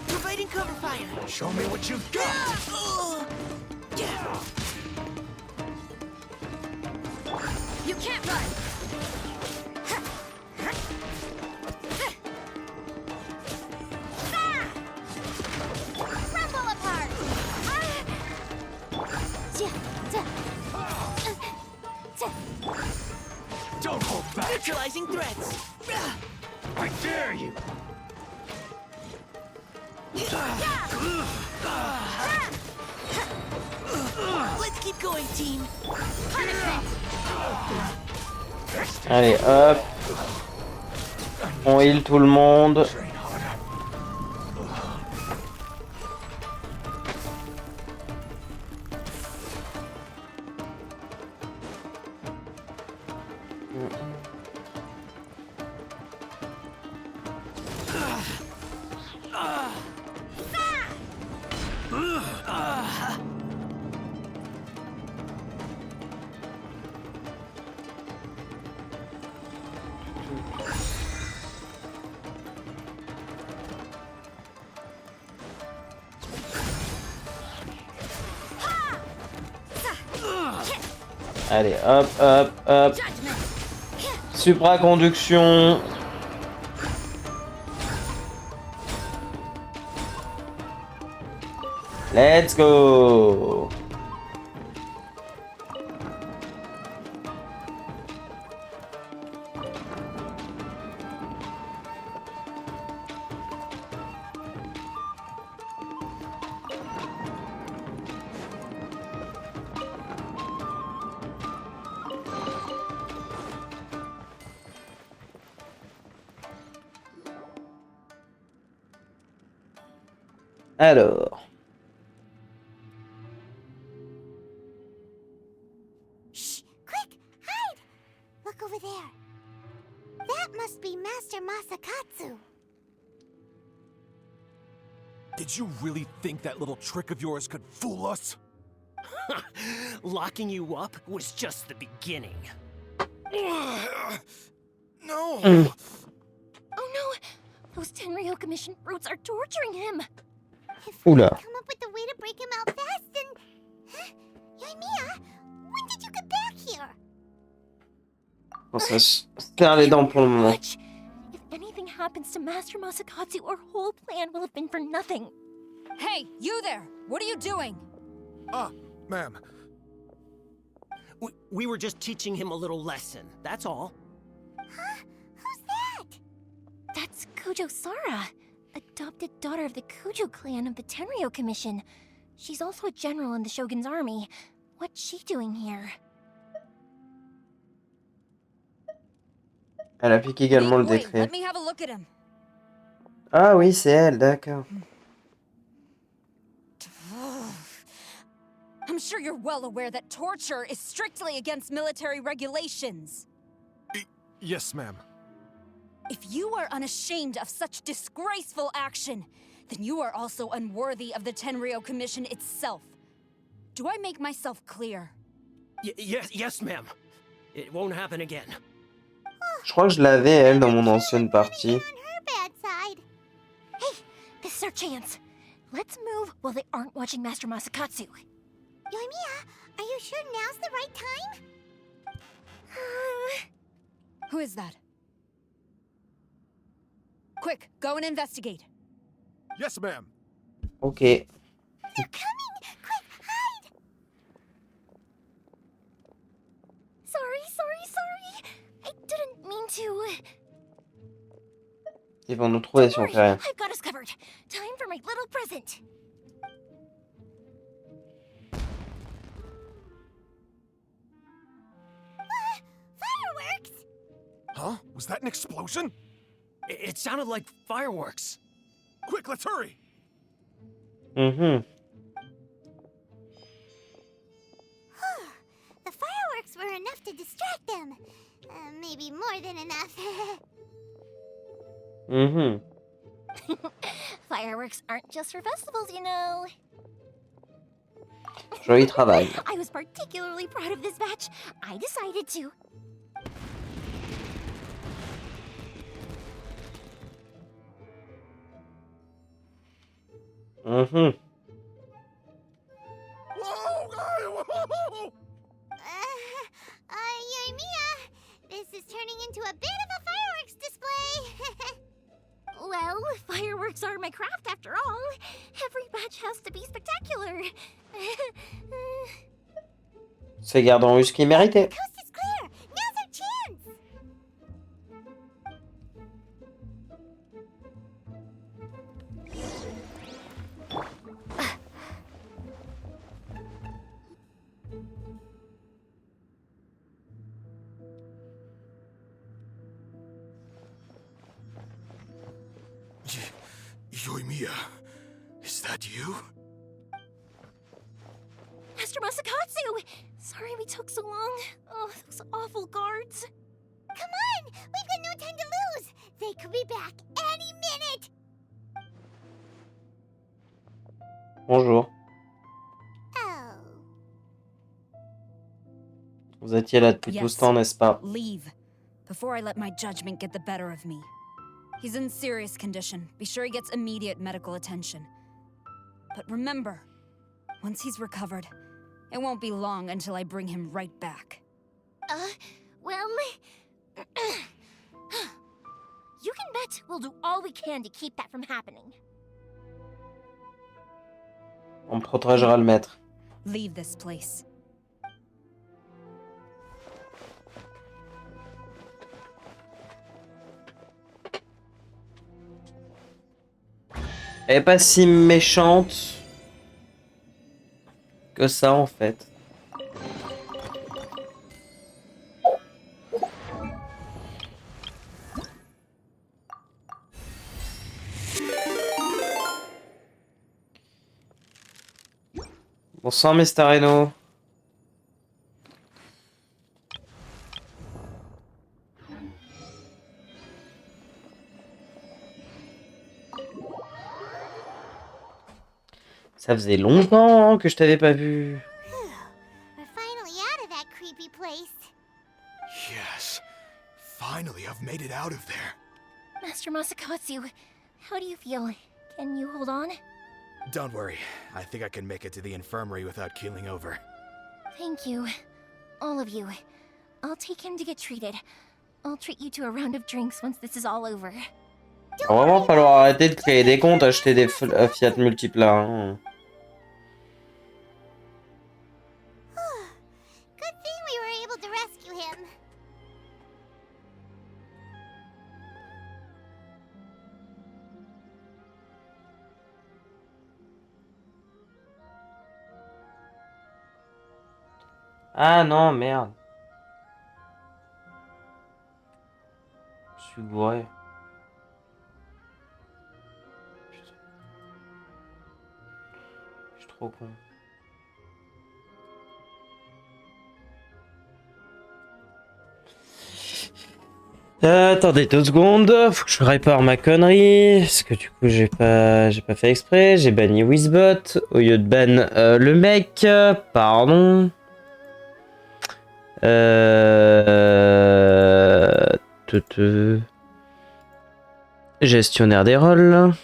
Providing cover fire. Show me what you've got. You can't run. Crumble apart! Don't hold back. Neutralizing threats. I dare you. Let's keep going, team. Allez, hop. On heal tout le monde. Allez, hop, hop, hop. Supraconduction. Let's go. Alors. Shh! Quick! Hide! Look over there. That must be Master Masakatsu. Did you really think that little trick of yours could fool us? Locking you up was just the beginning. No! Oh no! Those Tenryo Commission brutes are torturing him! Oula. Come up with a way to break him out fast and... Huh? Yoimiya, when did you get back here? On se serre les dents pour le moment. If anything happens to Master Masakatsu, our whole plan will have been for nothing. Hey, you there! What are you doing? Ma'am. We were just teaching him a little lesson, that's all. Huh? Who's that? That's Kujo Sara, adopted daughter of the Kujo clan of the Tenryo Commission. She's also a general in the Shogun's army. What's she doing here? Elle applique également le Wait, décret. let me have a look at him. Ah oui, c'est elle, d'accord. I'm sure you're well aware that torture is strictly against military regulations. Yes, ma'am. If you are unashamed of such disgraceful action, then you are also unworthy of the Tenryo Commission itself. Do I make myself clear? Yes, ma'am. It won't happen again. Je crois que je l'avais, elle, dans mon ancienne partie. On her bad side. Hey, this is our chance. Let's move while they aren't watching Master Masakatsu. Yoimiya, are you sure now's the right time? Who is that? Quick, go and investigate. Yes, ma'am. Ok. They're coming! Quick, hide! Sorry. I didn't mean to. Ils vont nous trouver si on fait rien. I've got us covered. Time for my little present. Fireworks! Huh? Was that an explosion? It sounded like fireworks. Quick, let's hurry! Mhm. The fireworks were enough to distract them. Maybe more than enough. Mhm. Fireworks aren't just for festivals, you know. Joli travail. I was particularly proud of this batch. I decided to. Mhm. Whoa! Yoimiya, this is turning into a bit of a fireworks display. Well, fireworks are my craft after all. Every batch has to be spectacular. Ces gardes ont eu ce qu'ils méritaient. Coast is clear. Now's our chance. Yoimiya, is that you? Master Masakatsu! Sorry we took so long. Oh, those awful guards. Come on! We've got no time to lose! They could be back any minute! Bonjour. Oh. Vous étiez là depuis tout ce temps, n'est-ce pas? Leave, before I let my judgment get the better of me. He's in serious condition. Be sure he gets immediate medical attention. But remember, once he's recovered, it won't be long until I bring him right back. Well... You can bet we'll do all we can to keep that from happening. On protégera le maître. Leave this place. Elle est pas si méchante que ça en fait. Bonsoir Mr. Reno. Ça faisait longtemps que je t'avais pas vu. We're finally out of that creepy place. Yes. Finally, I've made it out of there. Master Masakatsu, how do you feel? Can you hold on? Don't worry. I think I can make it to the infirmary without keeling over. Thank you. All of you. I'll take him to get treated. I'll treat you to a round of drinks once this is all over. Il va vraiment falloir arrêter de créer des comptes, acheter des Fiat multiples là. Hein. Good thing we were able to rescue him. Ah non, merde. Je suis bourré. Je suis trop con. Attendez 2 secondes, faut que je répare ma connerie, parce que du coup j'ai pas fait exprès, j'ai banni Wizbot au lieu de ban le mec, pardon. Gestionnaire des rôles.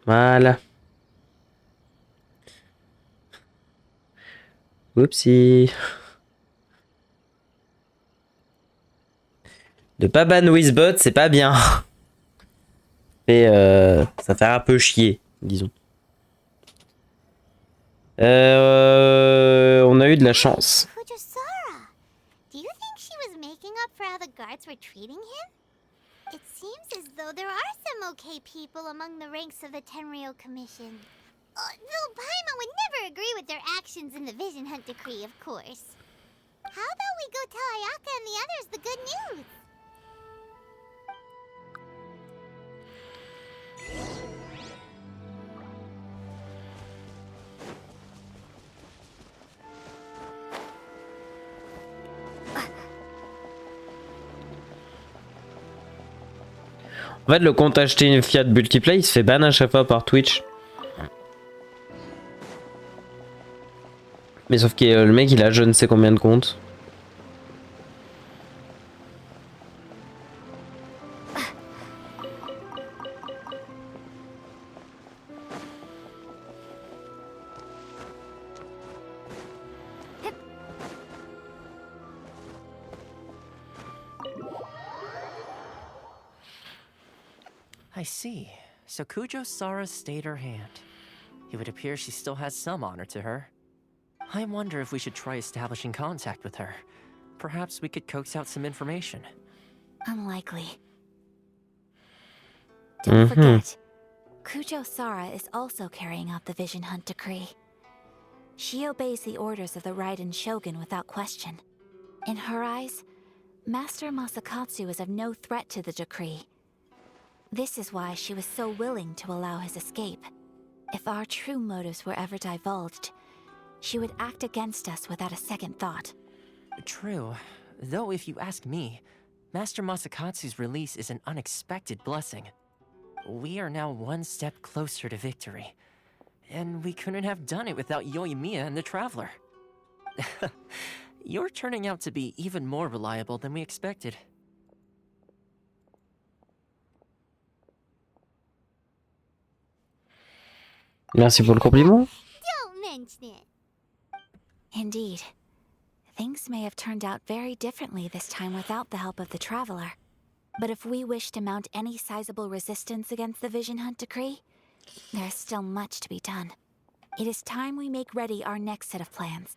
Voilà. Oupsie. De pas ban Wizbot, c'est pas bien. Et ça fait un peu chier, disons. On a eu de la chance. Kujasara! Do you think she was making up for how the guards were treating him? It seems as though there are some okay people among the ranks of the Tenryou Commission. Though Paimon would never agree with their actions in the Vision Hunt Decree, of course. How about we go tell Ayaka and the others the good news? En fait, le compte acheté une Fiat Multiplay, il se fait ban à chaque fois par Twitch. Mais sauf que le mec, il a je ne sais combien de comptes. I see. So Kujo-Sara stayed her hand. It would appear she still has some honor to her. I wonder if we should try establishing contact with her. Perhaps we could coax out some information. Unlikely. Don't forget, Kujo-Sara is also carrying out the Vision Hunt Decree. She obeys the orders of the Raiden Shogun without question. In her eyes, Master Masakatsu is of no threat to the decree. This is why she was so willing to allow his escape. If our true motives were ever divulged, she would act against us without a second thought. True. Though if you ask me, Master Masakatsu's release is an unexpected blessing. We are now one step closer to victory. And we couldn't have done it without Yoimiya and the Traveler. You're turning out to be even more reliable than we expected. Merci pour le compliment. Don't mention it. Indeed. Things may have turned out very differently this time without the help of the Traveler. But if we wish to mount any sizable resistance against the Vision Hunt Decree, there is still much to be done. It is time we make ready our next set of plans.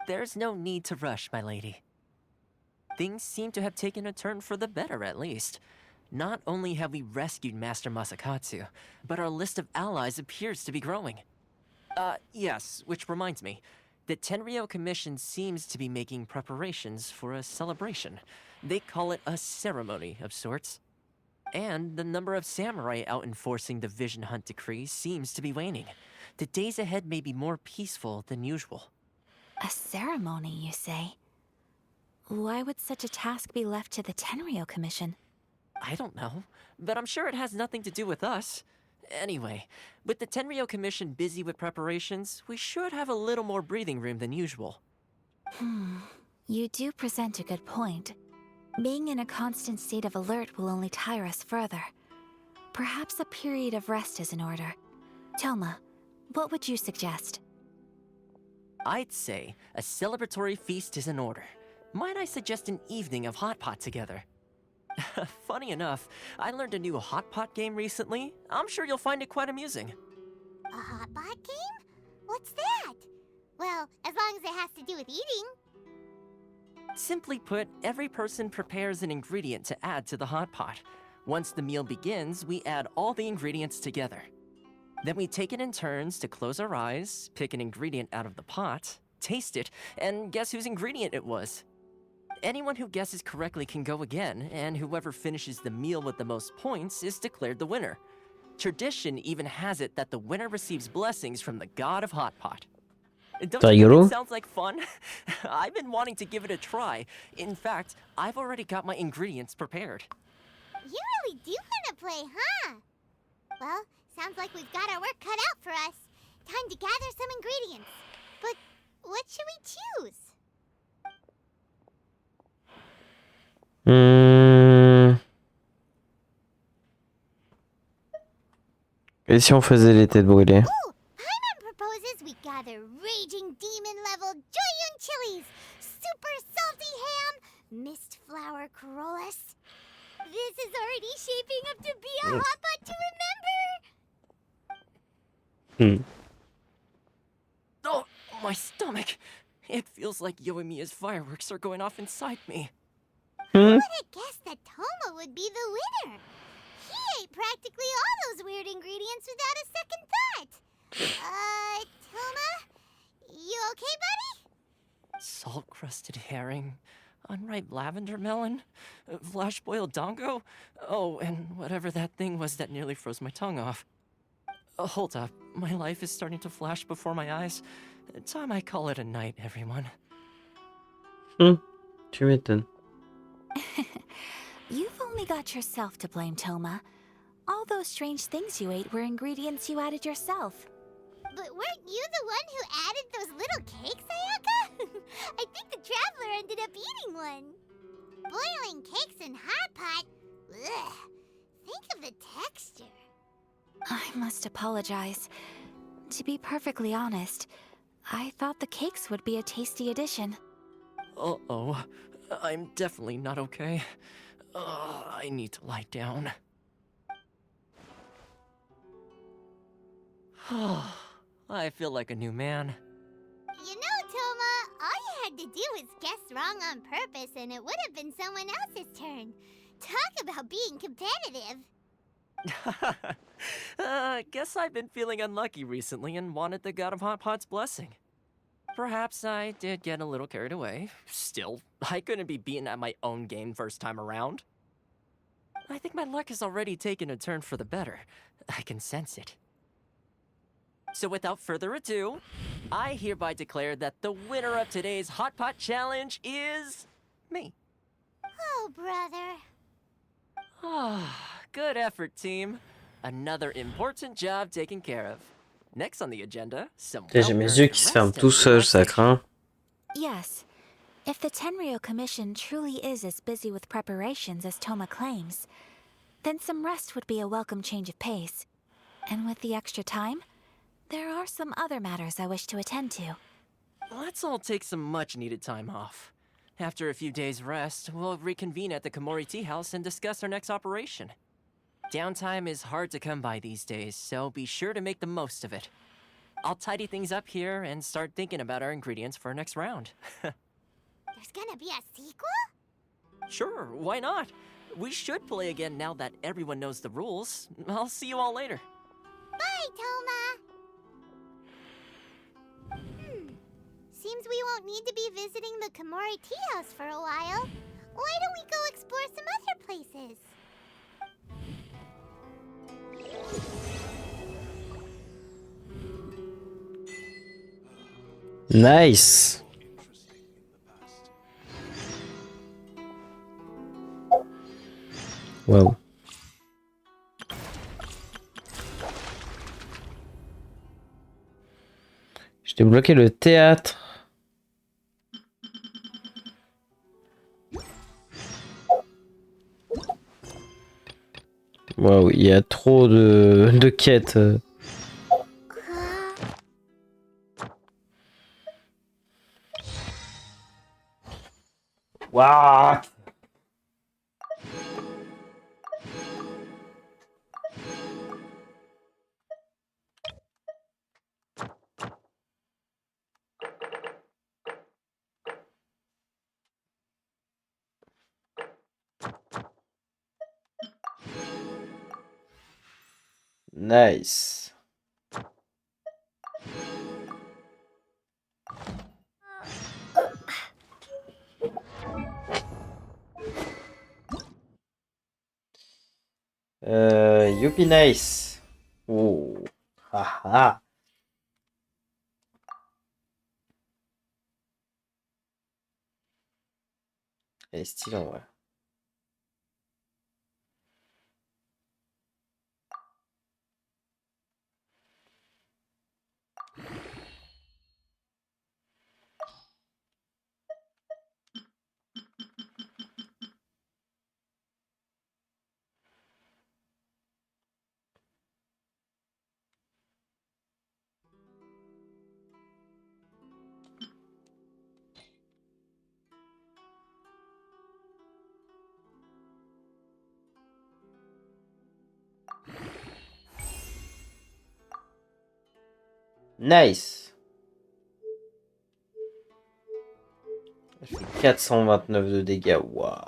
There's no need to rush, my lady. Things seem to have taken a turn for the better, at least. Not only have we rescued Master Masakatsu, but our list of allies appears to be growing. Yes, which reminds me. The Tenryou Commission seems to be making preparations for a celebration. They call it a ceremony of sorts. And the number of samurai out enforcing the Vision Hunt Decree seems to be waning. The days ahead may be more peaceful than usual. A ceremony, you say? Why would such a task be left to the Tenryou Commission? I don't know, but I'm sure it has nothing to do with us. Anyway, with the Tenryou Commission busy with preparations, we should have a little more breathing room than usual. You do present a good point. Being in a constant state of alert will only tire us further. Perhaps a period of rest is in order. Toma, what would you suggest? I'd say a celebratory feast is in order. Might I suggest an evening of hot pot together? Funny enough, I learned a new hot pot game recently. I'm sure you'll find it quite amusing. A hot pot game? What's that? Well, as long as it has to do with eating. Simply put, every person prepares an ingredient to add to the hot pot. Once the meal begins, we add all the ingredients together. Then we take it in turns to close our eyes, pick an ingredient out of the pot, taste it, and guess whose ingredient it was. Anyone who guesses correctly can go again, and whoever finishes the meal with the most points is declared the winner. Tradition even has it that the winner receives blessings from the god of Hot Pot. Don't you think it sounds like fun? I've been wanting to give it a try. In fact, I've already got my ingredients prepared. You really do want to play, huh? Well, sounds like we've got our work cut out for us. Time to gather some ingredients. But what should we choose? Et si on faisait les têtes brûlées? Ooh, Paimon proposes we gather raging demon-level Joyun chilies, super salty ham, mist flower corollas. This is already shaping up to be a hot pot to remember. Oh, my stomach! It feels like Yoimiya's fireworks are going off inside me. Who would have guessed that Toma would be the winner? He ate practically all those weird ingredients without a second thought. Toma? You okay, buddy? Salt-crusted herring, unripe lavender melon, flash-boiled dongo? Oh, and whatever that thing was that nearly froze my tongue off. Hold up, my life is starting to flash before my eyes. Time I call it a night, everyone. Tu m'étonnes. You've only got yourself to blame, Toma. All those strange things you ate were ingredients you added yourself. But weren't you the one who added those little cakes, Ayaka? I think the traveler ended up eating one. Boiling cakes in hot pot? Ugh. Think of the texture. I must apologize. To be perfectly honest, I thought the cakes would be a tasty addition. Uh-oh. I'm definitely not okay. I need to lie down. I feel like a new man. You know, Toma, all you had to do was guess wrong on purpose and it would have been someone else's turn. Talk about being competitive. Guess I've been feeling unlucky recently and wanted the God of Hot Pot's blessing. Perhaps I did get a little carried away. Still, I couldn't be beaten at my own game first time around. I think my luck has already taken a turn for the better. I can sense it. So without further ado, I hereby declare that the winner of today's Hot Pot Challenge is... me. Oh, brother. Good effort, team. Another important job taken care of. Next on the agenda, some J'ai mes yeux qui se ferment tout seuls, ça craint. Yes. If the Tenryou Commission truly is as busy with preparations as Toma claims, then some rest would be a welcome change of pace. And with the extra time, there are some other matters I wish to attend to. Let's all take some much-needed time off. After a few days' rest, we'll reconvene at the Komori Tea House and discuss our next operation. Downtime is hard to come by these days, so be sure to make the most of it. I'll tidy things up here and start thinking about our ingredients for our next round. There's gonna be a sequel? Sure, why not? We should play again now that everyone knows the rules. I'll see you all later. Bye, Toma. Seems we won't need to be visiting the Komori Tea House for a while. Why don't we go explore some other places? Nice. Wow. Je t'ai bloqué le théâtre. Waouh, il y a trop de quêtes. Waouh. Nice. Youpi nice. Oh. Haha. Elle est stylée en vrai. Nice. Elle fait 429 de dégâts. Waouh.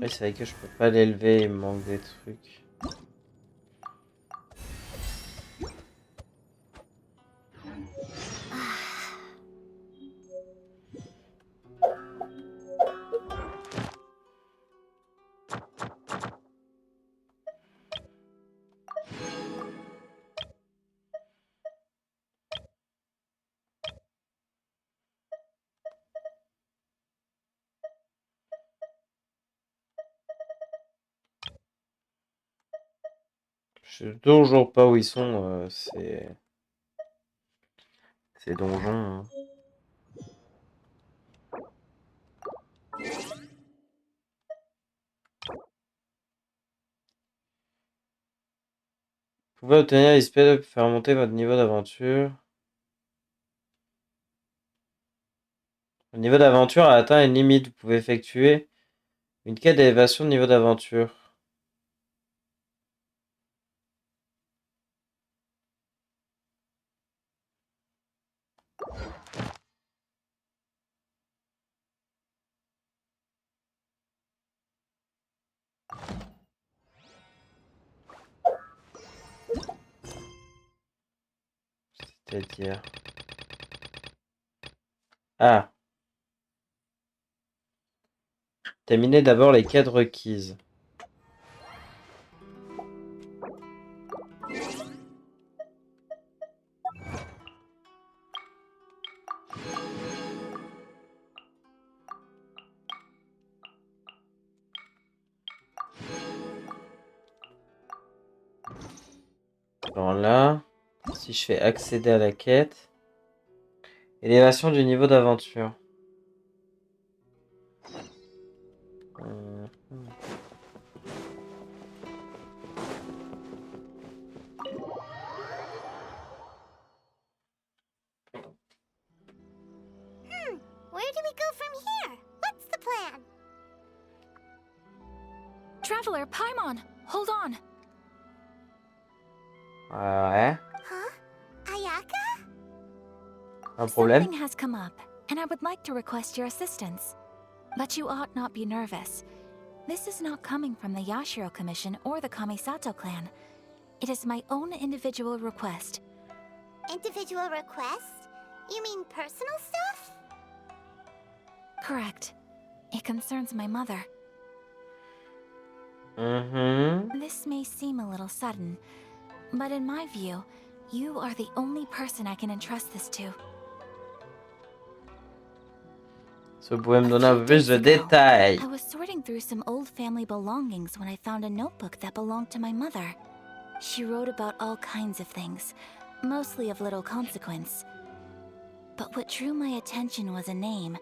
Ouais, c'est vrai que je peux pas l'élever, il me manque des trucs. Je sais toujours pas où ils sont, ces donjons. Hein. Vous pouvez obtenir l'espèce pour faire monter votre niveau d'aventure. Le niveau d'aventure a atteint une limite. Vous pouvez effectuer une quête d'élévation de niveau d'aventure. C'est-à-dire... Ah. Terminez d'abord les quêtes requises. Alors là, si je fais accéder à la quête, élévation du niveau d'aventure. Where do we go from here? What's the plan? Traveler, Paimon, hold on. Ouais. Huh? Ayaka? Un problème? Something has come up, and I would like to request your assistance. But you ought not be nervous. This is not coming from the Yashiro Commission or the Kamisato clan. It is my own individual request. Individual request? You mean personal stuff? Correct. It concerns my mother. This may seem a little sudden, but in my view, you are the only person I can entrust this to. So, vous pouvez me donner un peu plus de détails. I was sorting through some old family belongings when I found a notebook that belonged to my mother. She wrote about all kinds of things, mostly of little consequence. But what drew my attention was a name.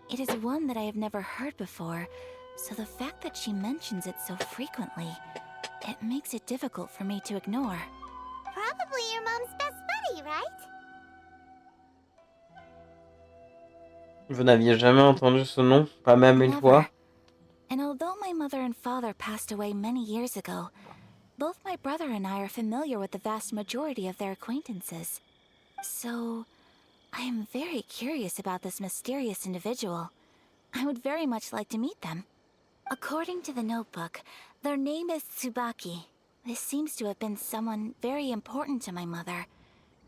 It is one that I have never heard before, so the fact that she mentions it so frequently, it makes it difficult for me to ignore. Probably your mom's best buddy, right? Vous n'aviez jamais entendu ce nom? Pas même une fois? And although my mother and father passed away many years ago, both my brother and I are familiar with the vast majority of their acquaintances. So, I am very curious about this mysterious individual. I would very much like to meet them. According to the notebook, their name is Tsubaki. This seems to have been someone very important to my mother.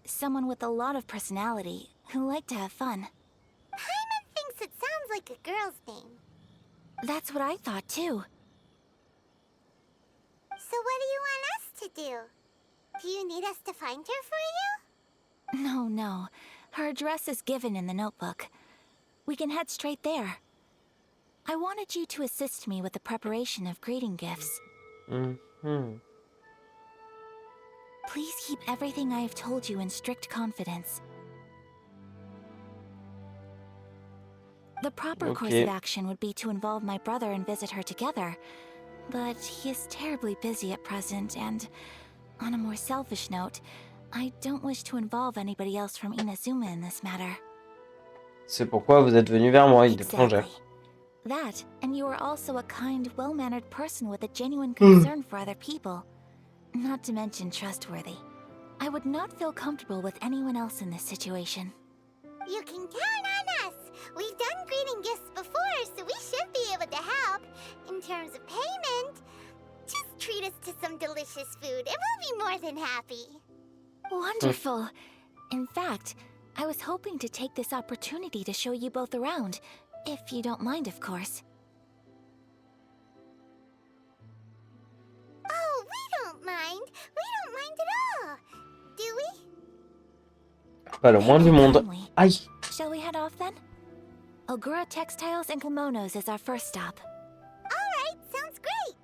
Someone with a lot of personality, who liked to have fun. Paimon thinks it sounds like a girl's name. That's what I thought too. So what do you want us to do? Do you need us to find her for you? No. Her address is given in the notebook. We can head straight there. I wanted you to assist me with the preparation of greeting gifts. Please keep everything I have told you in strict confidence. The proper course of action would be to involve my brother and visit her together. But he is terribly busy at present, and on a more selfish note, I don't wish to involve anybody else from Inazuma in this matter. C'est pourquoi vous êtes venu vers moi, une étrangère. That, and you are also a kind, well-mannered person with a genuine concern for other people. Not to mention trustworthy. I would not feel comfortable with anyone else in this situation. You can count on us. We've done greeting gifts before, so we should be able to help. In terms of payment, just treat us to some delicious food and we'll be more than happy. Wonderful. In fact, I was hoping to take this opportunity to show you both around, if you don't mind, of course. Oh, we don't mind. We don't mind at all. Do we? Pas le moins du monde. Aïe. Shall we head off then? Ogura Textiles and Kimonos is our first stop. All right, sounds great.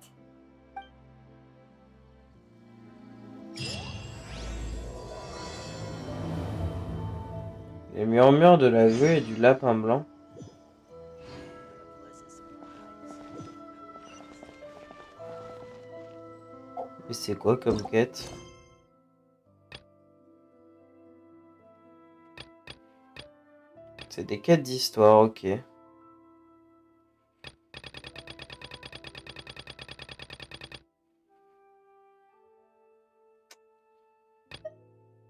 Les murmures de la vue et du lapin blanc. Et c'est quoi comme quête? C'est des quêtes d'histoire, ok.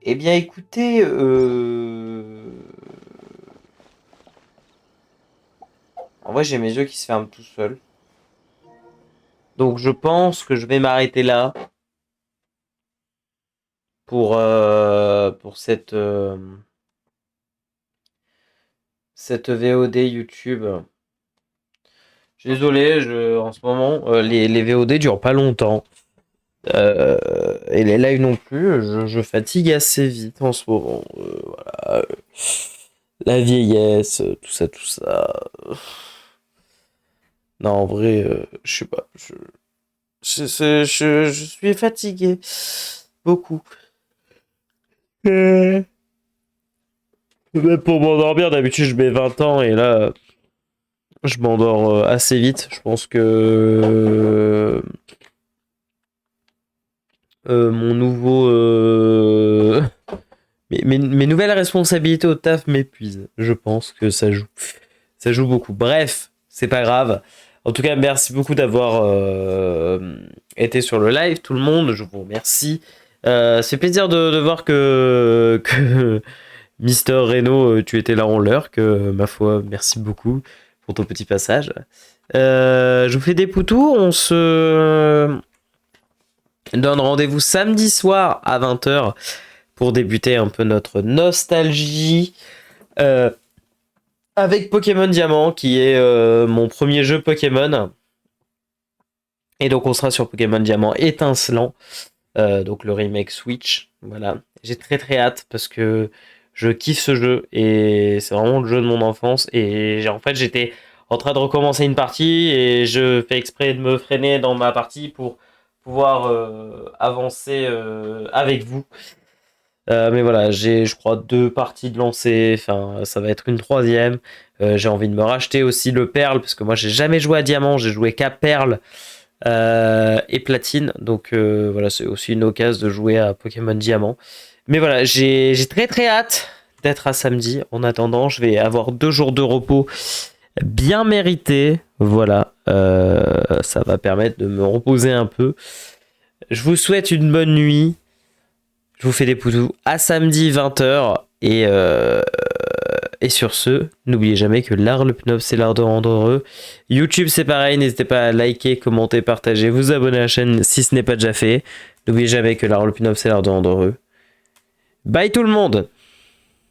Eh bien écoutez, en vrai j'ai mes yeux qui se ferment tout seuls. Donc je pense que je vais m'arrêter là pour cette VOD YouTube. Je suis désolé, en ce moment, les VOD durent pas longtemps. Et les lives non plus, je fatigue assez vite en ce moment. Voilà. La vieillesse, tout ça. Non, en vrai, je sais pas. Je suis fatigué. Beaucoup. Même pour m'endormir, d'habitude je mets 20 ans et là, je m'endors assez vite. Je pense que mon nouveau... mes nouvelles responsabilités au taf m'épuisent. Je pense que ça joue. Ça joue beaucoup. Bref, c'est pas grave. En tout cas, merci beaucoup d'avoir été sur le live, tout le monde. Je vous remercie. C'est plaisir de voir que Mister Reno, tu étais là en l'heure. Que ma foi, merci beaucoup pour ton petit passage. Je vous fais des poutous. On se donne rendez-vous samedi soir à 20h pour débuter un peu notre nostalgie avec Pokémon Diamant, qui est mon premier jeu Pokémon. Et donc on sera sur Pokémon Diamant étincelant, donc le remake Switch. Voilà, j'ai très hâte parce que je kiffe ce jeu et c'est vraiment le jeu de mon enfance. Et en fait j'étais en train de recommencer une partie et je fais exprès de me freiner dans ma partie pour pouvoir avancer avec vous. Mais voilà, j'ai je crois 2 parties de lancer, enfin ça va être une 3e. J'ai envie de me racheter aussi le Perle parce que moi j'ai jamais joué à Diamant, j'ai joué qu'à Perle et Platine. Donc voilà, c'est aussi une occasion de jouer à Pokémon Diamant. Mais voilà, j'ai très hâte d'être à samedi. En attendant, je vais avoir 2 jours de repos bien mérités. Voilà, ça va permettre de me reposer un peu. Je vous souhaite une bonne nuit. Je vous fais des poutous à samedi 20h. Et sur ce, n'oubliez jamais que l'art le plus noble, c'est l'art de rendre heureux. YouTube, c'est pareil. N'hésitez pas à liker, commenter, partager, vous abonner à la chaîne si ce n'est pas déjà fait. N'oubliez jamais que l'art le plus noble, c'est l'art de rendre heureux. Bye tout le monde!